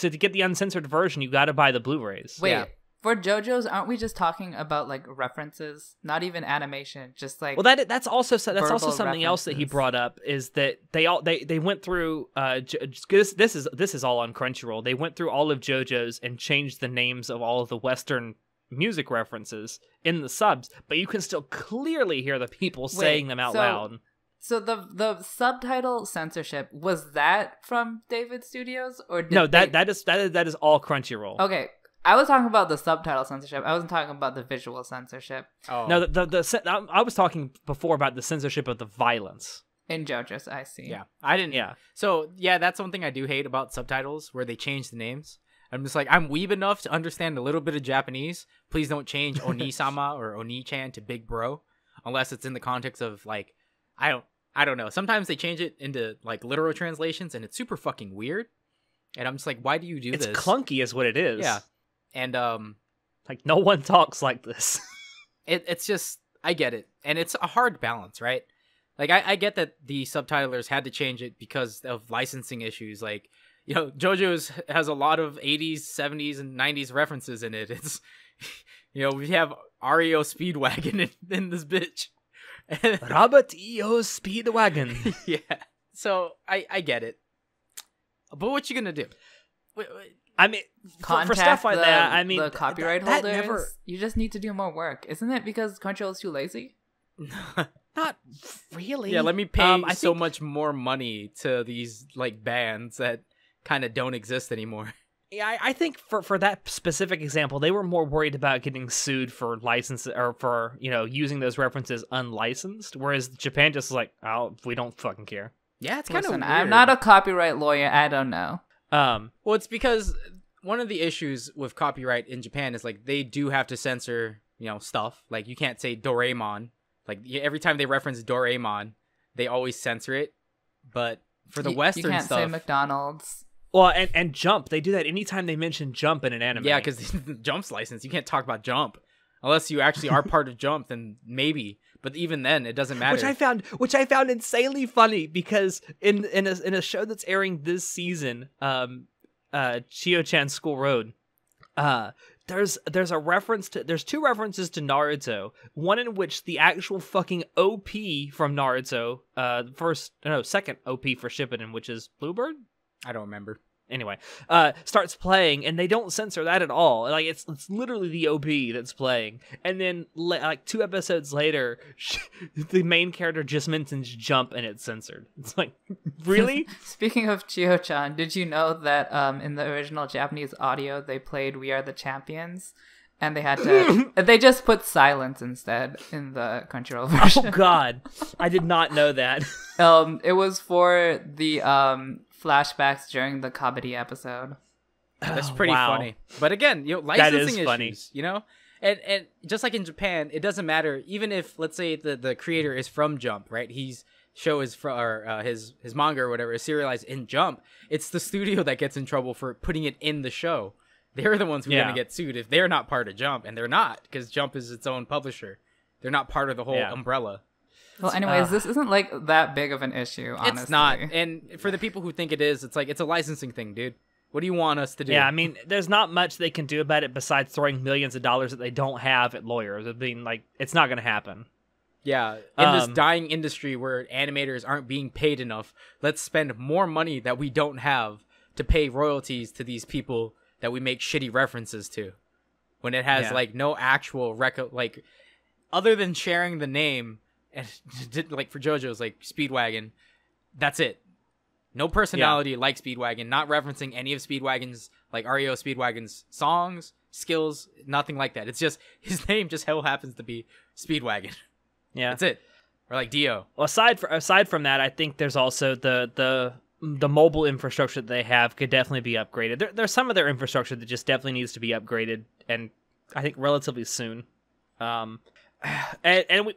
to get the uncensored version, you got to buy the Blu-rays. Wait, Yeah. for JoJo's, aren't we just talking about like references? Not even animation, just like Well, that's also verbal something else that he references. brought up is that they went through this is all on Crunchyroll. They went through all of JoJo's and changed the names of all of the Western music references in the subs, but you can still clearly hear the people saying them out loud. So the subtitle censorship, was that from David Studios or did No, they... that is all Crunchyroll. Okay, I was talking about the subtitle censorship. I wasn't talking about the visual censorship Oh. No, I was talking before about the censorship of the violence. in JoJo's. I see. Yeah, I didn't. Yeah. So yeah, that's one thing I do hate about subtitles where they change the names. I'm just like, I'm weeb enough to understand a little bit of Japanese. Please don't change Oni-sama or Oni-chan to Big Bro, unless it's in the context of like, I don't know. Sometimes they change it into like literal translations, and it's super fucking weird. And I'm just like, why do you do It's this? clunky is what it is. Yeah, and Like no one talks like this. it's just, I get it, and it's a hard balance, right? Like I get that the subtitlers had to change it because of licensing issues. Like, you know, JoJo's has a lot of 80s, 70s, and 90s references in it. It's, you know, we have REO Speedwagon in this bitch. Robert E.O. Speedwagon. Yeah. So I get it. But what you gonna do? Wait. I mean, for stuff like that, I mean, the copyright that holders. never. You just need to do more work, isn't it? Because Crunchyroll is too lazy. Not really. Yeah, let me pay I so think- much more money to these like bands that kind of don't exist anymore. Yeah, I think for that specific example, they were more worried about getting sued for license or for using those references unlicensed, whereas Japan just is like, oh, we don't fucking care. Yeah, it's kind of Listen, weird. I'm not a copyright lawyer. I don't know. Well, it's because one of the issues with copyright in Japan is like they do have to censor, stuff. Like you can't say Doraemon. Like every time they reference Doraemon, they always censor it. But for the Western you can't stuff, say McDonald's. Well, and Jump, they do that anytime they mention Jump in an anime. yeah, because Jump's licensed. You can't talk about Jump unless you actually are part of Jump. Then maybe, but even then, it doesn't matter. Which I found insanely funny because in a show that's airing this season, Chio-chan School Road, there's two references to Naruto. One in which the actual fucking OP from Naruto, second OP for Shippuden, which is Bluebird. I don't remember. Anyway, starts playing, and they don't censor that at all. Like it's literally the OP that's playing, and then like 2 episodes later, the main character just mentions Jump, and it's censored. It's like, really? Speaking of Chio-chan, did you know that in the original Japanese audio they played "We Are the Champions"? And they had to. They just put silence instead in the Crunchyroll version. Oh God, I did not know that. It was for the flashbacks during the Kabaddi episode. That's pretty wow. funny. But again, licensing issues, and just like in Japan, it doesn't matter. Even if, let's say, the creator is from Jump, right? His show is from, or his manga or whatever is serialized in Jump. It's the studio that gets in trouble for putting it in the show. They're the ones who are going to get sued if they're not part of Jump, and they're not because Jump is its own publisher. They're not part of the whole umbrella. Well, anyways, this isn't like that big of an issue, honestly. It's not. And for the people who think it is, it's like it's a licensing thing, dude. What do you want us to do? Yeah, I mean, there's not much they can do about it besides throwing millions of dollars that they don't have at lawyers. I mean, like, it's not going to happen. Yeah, in this dying industry where animators aren't being paid enough, let's spend more money that we don't have to pay royalties to these people that we make shitty references to. When it has like no actual like other than sharing the name and like for JoJo's like Speedwagon, that's it. No personality like Speedwagon, not referencing any of Speedwagon's like REO Speedwagon's songs, skills, nothing like that. It's just his name just happens to be Speedwagon. Yeah. That's it. Or like Dio. Well, aside from that, I think there's also the mobile infrastructure that they have could definitely be upgraded. There's some of their infrastructure that just definitely needs to be upgraded, and I think relatively soon. And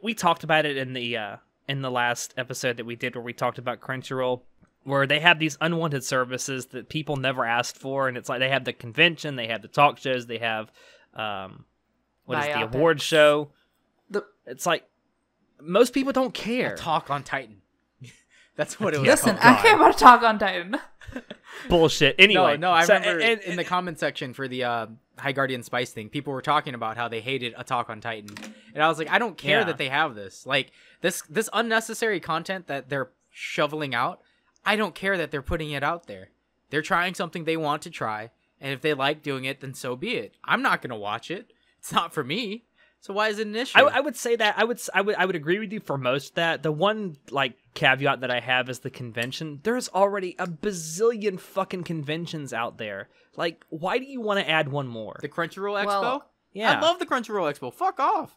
we talked about it in the last episode that we did where we talked about Crunchyroll, where they have these unwanted services that people never asked for, and it's like they have the convention, they have the talk shows, they have what is the award show. It's like most people don't care. Talk on Titan. That's what it was. Listen, called. I care about Attack on Titan. Bullshit. Anyway, No, I so- remember and- in the comment section for the High Guardian Spice thing, people were talking about how they hated Attack on Titan, and I was like, I don't care Yeah. that they have this. Like this unnecessary content that they're shoveling out. I don't care that they're putting it out there. They're trying something they want to try, and if they like doing it, then so be it. I'm not gonna watch it. It's not for me. So why is it an issue? I would say that I would agree with you for most of that. The one like caveat that I have is the convention. There's already a bazillion fucking conventions out there. Like, why do you want to add one more? The Crunchyroll Expo? Well, Yeah. I love the Crunchyroll Expo. Fuck off.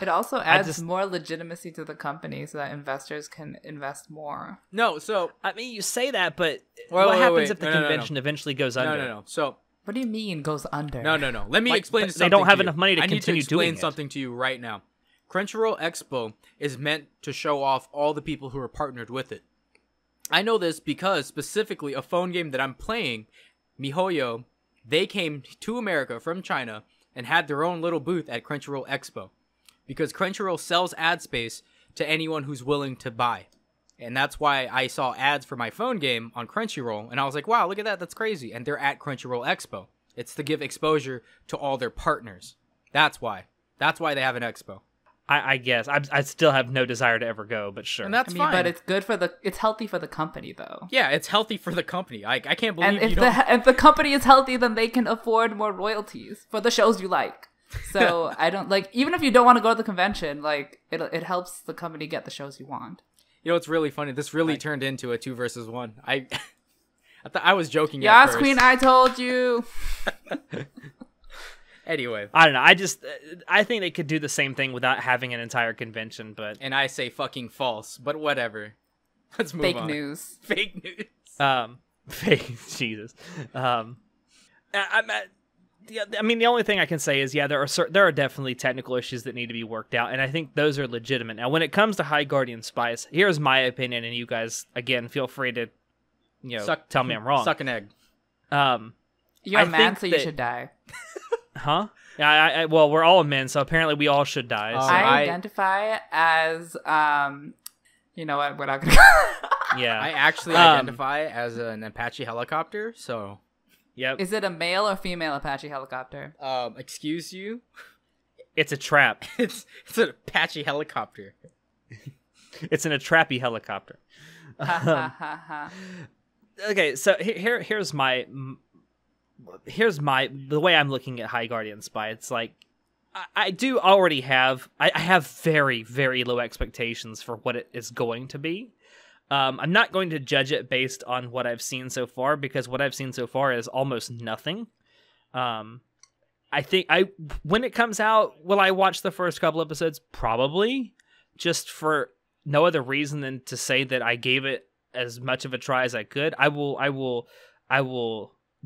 It also adds just- more legitimacy to the company so that investors can invest more. No, so I mean, you say that, but Wait, what wait, happens wait. if the No, no, no, convention eventually goes under? no. So What do you mean goes under? no. Let me Like, explain they something. don't have to you. enough money to I need continue to explain doing it. something to you right now. Crunchyroll Expo is meant to show off all the people who are partnered with it. I know this because specifically a phone game that I'm playing, MiHoYo, they came to America from China and had their own little booth at Crunchyroll Expo because Crunchyroll sells ad space to anyone who's willing to buy. And that's why I saw ads for my phone game on Crunchyroll, and I was like, wow, look at that, that's crazy. And they're at Crunchyroll Expo. It's to give exposure to all their partners. That's why. That's why they have an expo. I guess I still have no desire to ever go, but sure. And that's I mean, fine. but it's good for it's healthy for the company though. Yeah, it's healthy for the company. I can't believe And you if don't... if the company is healthy, then they can afford more royalties for the shows you like. So I don't like, even if you don't want to go to the convention, like it helps the company get the shows you want. You know, it's really funny. This really turned into a 2 versus 1. I thought I was joking at Yas, first. Queen, I told you. Anyway, I don't know. I think they could do the same thing without having an entire convention, but and I say fucking false, but whatever. Let's move Fake on. news. Fake news. fake Jesus. I mean, the only thing I can say is, yeah, there are definitely technical issues that need to be worked out, and I think those are legitimate. Now, when it comes to High Guardian Spice, here's my opinion, and you guys, again, feel free to, tell me I'm wrong. Suck an egg. You're I a man, think so you that- should die. Huh? Yeah, well, we're all men, so apparently we all should die. So, I I- identify as you know what? We're not gonna. yeah. I actually identify as an Apache helicopter, so Yep. Is it a male or female Apache helicopter? excuse you. It's a trap. It's an Apache helicopter. It's an attrappy helicopter. Ha ha ha ha. Okay, so here's the way I'm looking at High Guardian Spy. It's like I do already have I have very, very low expectations for what it is going to be. I'm not going to judge it based on what I've seen so far, because what I've seen so far is almost nothing. I think when it comes out, will I watch the first couple episodes? Probably, just for no other reason than to say that I gave it as much of a try as I could. I will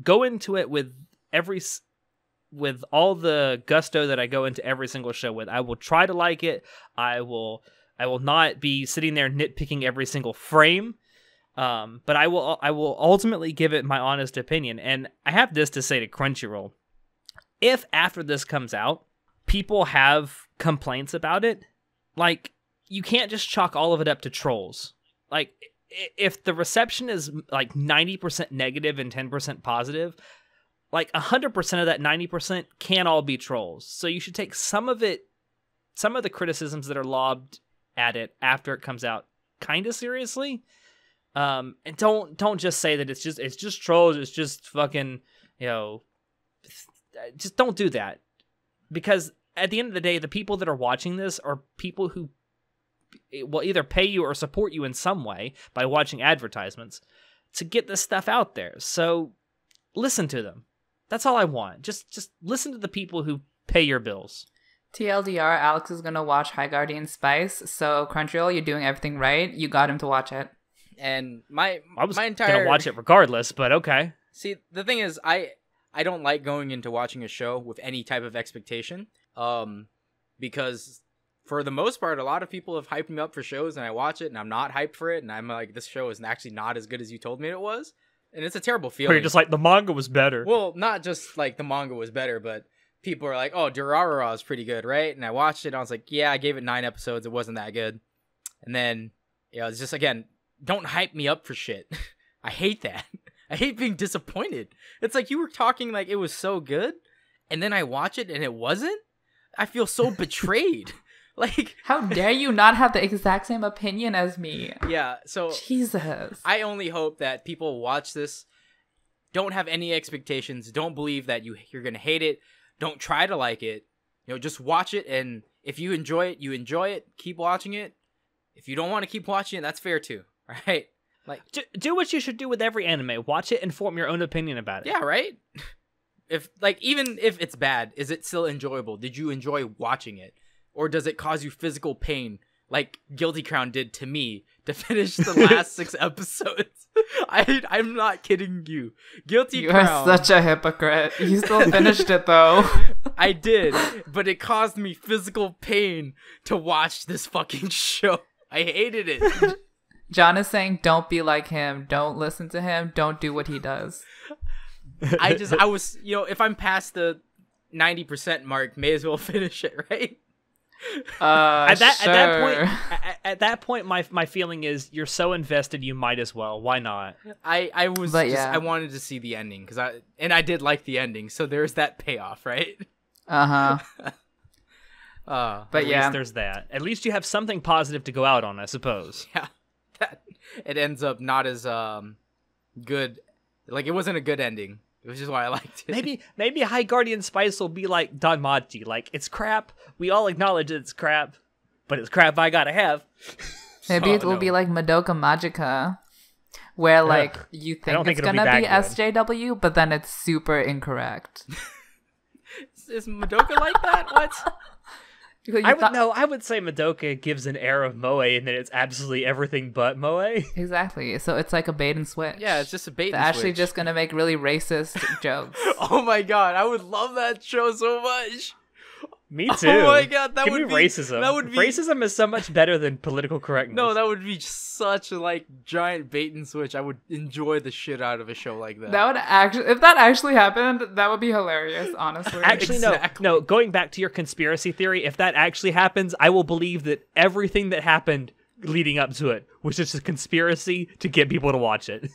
go into it with all the gusto that I go into every single show with. I will try to like it. I will not be sitting there nitpicking every single frame. But I will ultimately give it my honest opinion. And I have this to say to Crunchyroll. If after this comes out, people have complaints about it, like, you can't just chalk all of it up to trolls. Like, if the reception is like 90% negative and 10% positive, like 100% of that 90% can all be trolls. So you should take some of the criticisms that are lobbed at it after it comes out kind of seriously. And don't just say that it's just trolls, it's just fucking, just don't do that. Because at the end of the day, the people that are watching this are people who will either pay you or support you in some way by watching advertisements to get this stuff out there. So listen to them. That's all I want. Just listen to the people who pay your bills. TLDR, Alex is gonna watch High Guardian Spice, so Crunchyroll, you're doing everything right. You got him to watch it. And I was my entire gonna watch it regardless, but okay. See, the thing is, I don't like going into watching a show with any type of expectation, because for the most part, a lot of people have hyped me up for shows, and I watch it, and I'm not hyped for it, and I'm like, this show is actually not as good as you told me it was, and it's a terrible feeling. Or you're just like, the manga was better. Well, not just like the manga was better, but people are like, oh, Durarara is pretty good, right? And I watched it, and I was like, yeah, I gave it 9 episodes, it wasn't that good. And then, it's just, again, don't hype me up for shit. I hate that. I hate being disappointed. It's like you were talking like it was so good, and then I watch it and it wasn't. I feel so betrayed. Like, how dare you not have the exact same opinion as me? Yeah, so Jesus. I only hope that people watch this, don't have any expectations, don't believe that you're gonna hate it, don't try to like it. You know, just watch it, and if you enjoy it, you enjoy it. Keep watching it. If you don't want to keep watching it, that's fair too. Right? Like, do what you should do with every anime. Watch it and form your own opinion about it. Yeah, right? If like, even if it's bad, is it still enjoyable? Did you enjoy watching it? Or does it cause you physical pain like Guilty Crown did to me to finish the last 6 episodes? I'm not kidding you. Guilty Crown. You are such a hypocrite. You still finished it though. I did, but it caused me physical pain to watch this fucking show. I hated it. John is saying don't be like him. Don't listen to him. Don't do what he does. I was, if I'm past the 90% mark, may as well finish it, right? At that point, my feeling is you're so invested, you might as well. Why not? I wanted to see the ending because I did like the ending, so there's that payoff, right? But at least there's that. At least you have something positive to go out on, I suppose. Yeah, it ends up not as good. Like, it wasn't a good ending, which is why I liked it. Maybe High Guardian Spice will be like Danmachi. Like, it's crap. We all acknowledge it's crap, but it's crap I gotta have. Maybe it will be like Madoka Magica, where like you think it's gonna be SJW, but then it's super incorrect. Is Madoka like that? What? I would say Madoka gives an air of Moe, and then it's absolutely everything but Moe. Exactly. So it's like a bait and switch. Yeah, it's just a bait and switch. They're actually just gonna make really racist jokes. Oh my god, I would love that show so much. Me too. Oh my god, that Give would me be racism. That would be racism is so much better than political correctness. No, that would be such a like giant bait and switch. I would enjoy the shit out of a show like that. That would actually, if that actually happened, that would be hilarious. Honestly, actually, exactly. No. Going back to your conspiracy theory, if that actually happens, I will believe that everything that happened leading up to it was just a conspiracy to get people to watch it.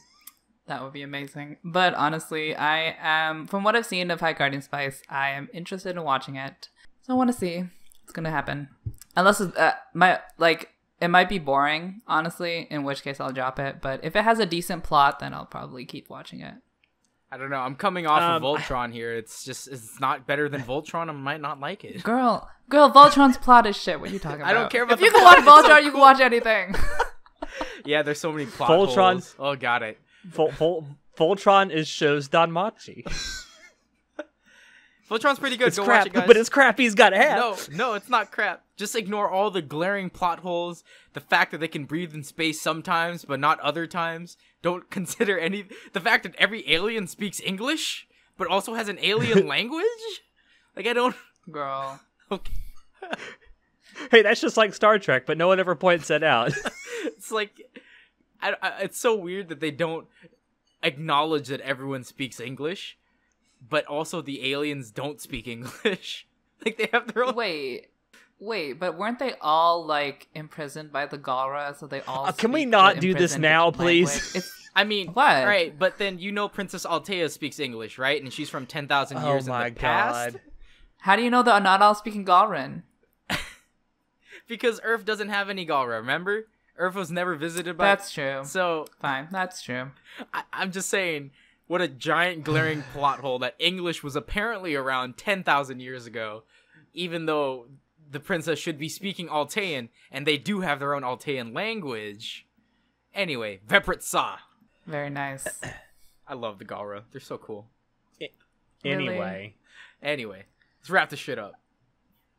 That would be amazing. But honestly, I am, from what I've seen of High Guardian Spice, I am interested in watching it. So I want to see what's gonna happen. Unless it's, it might be boring, honestly, in which case I'll drop it. But if it has a decent plot, then I'll probably keep watching it. I don't know. I'm coming off of Voltron here. It's not better than Voltron. I might not like it. Girl, Voltron's plot is shit. What are you talking about? I don't care about if you can watch Voltron, you can watch anything. Yeah, there's so many plot holes. Oh, got it. Voltron is shows Danmachi. Voltron's pretty good. It's Go crap, watch it, guys. But it's crap he's got to have. No, it's not crap. Just ignore all the glaring plot holes, the fact that they can breathe in space sometimes, but not other times. Don't consider the fact that every alien speaks English, but also has an alien language. Like, I don't... Girl. Okay. Hey, that's just like Star Trek, but no one ever points that out. It's like... it's so weird that they don't acknowledge that everyone speaks English, but also the aliens don't speak English. Like, they have their own... Wait, but weren't they all, like, imprisoned by the Galra, so they all Can we not do this now, please? I mean, what? Right, but then Princess Altea speaks English, right? And she's from 10,000 years in the past. How do you know that not all speaking Galran? Because Earth doesn't have any Galra, remember? Earth was never visited by... That's true. So... Fine, that's true. I'm just saying, what a giant glaring plot hole that English was apparently around 10,000 years ago, even though the princess should be speaking Altean, and they do have their own Altean language. Anyway, Veprit Sa. Very nice. I love the Galra. They're so cool. Anyway, let's wrap this shit up.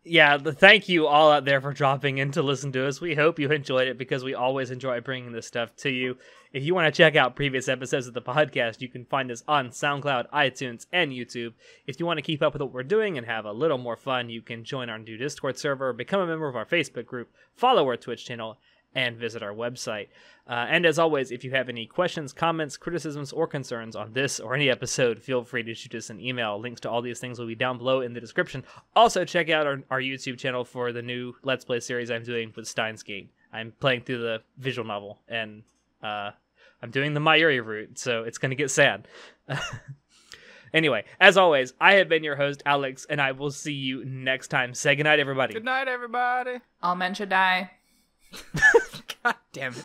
Yeah, thank you all out there for dropping in to listen to us. We hope you enjoyed it because we always enjoy bringing this stuff to you. If you want to check out previous episodes of the podcast, you can find us on SoundCloud, iTunes, and YouTube. If you want to keep up with what we're doing and have a little more fun, you can join our new Discord server, become a member of our Facebook group, follow our Twitch channel, and visit our website. And as always, if you have any questions, comments, criticisms, or concerns on this or any episode, feel free to shoot us an email. Links to all these things will be down below in the description. Also, check out our YouTube channel for the new Let's Play series I'm doing with Steins Gate. I'm playing through the visual novel, and I'm doing the Mayuri route, so it's gonna get sad. Anyway, as always, I have been your host, Alex, and I will see you next time. Say goodnight, everybody. Good night, everybody. All men should die. God damn it.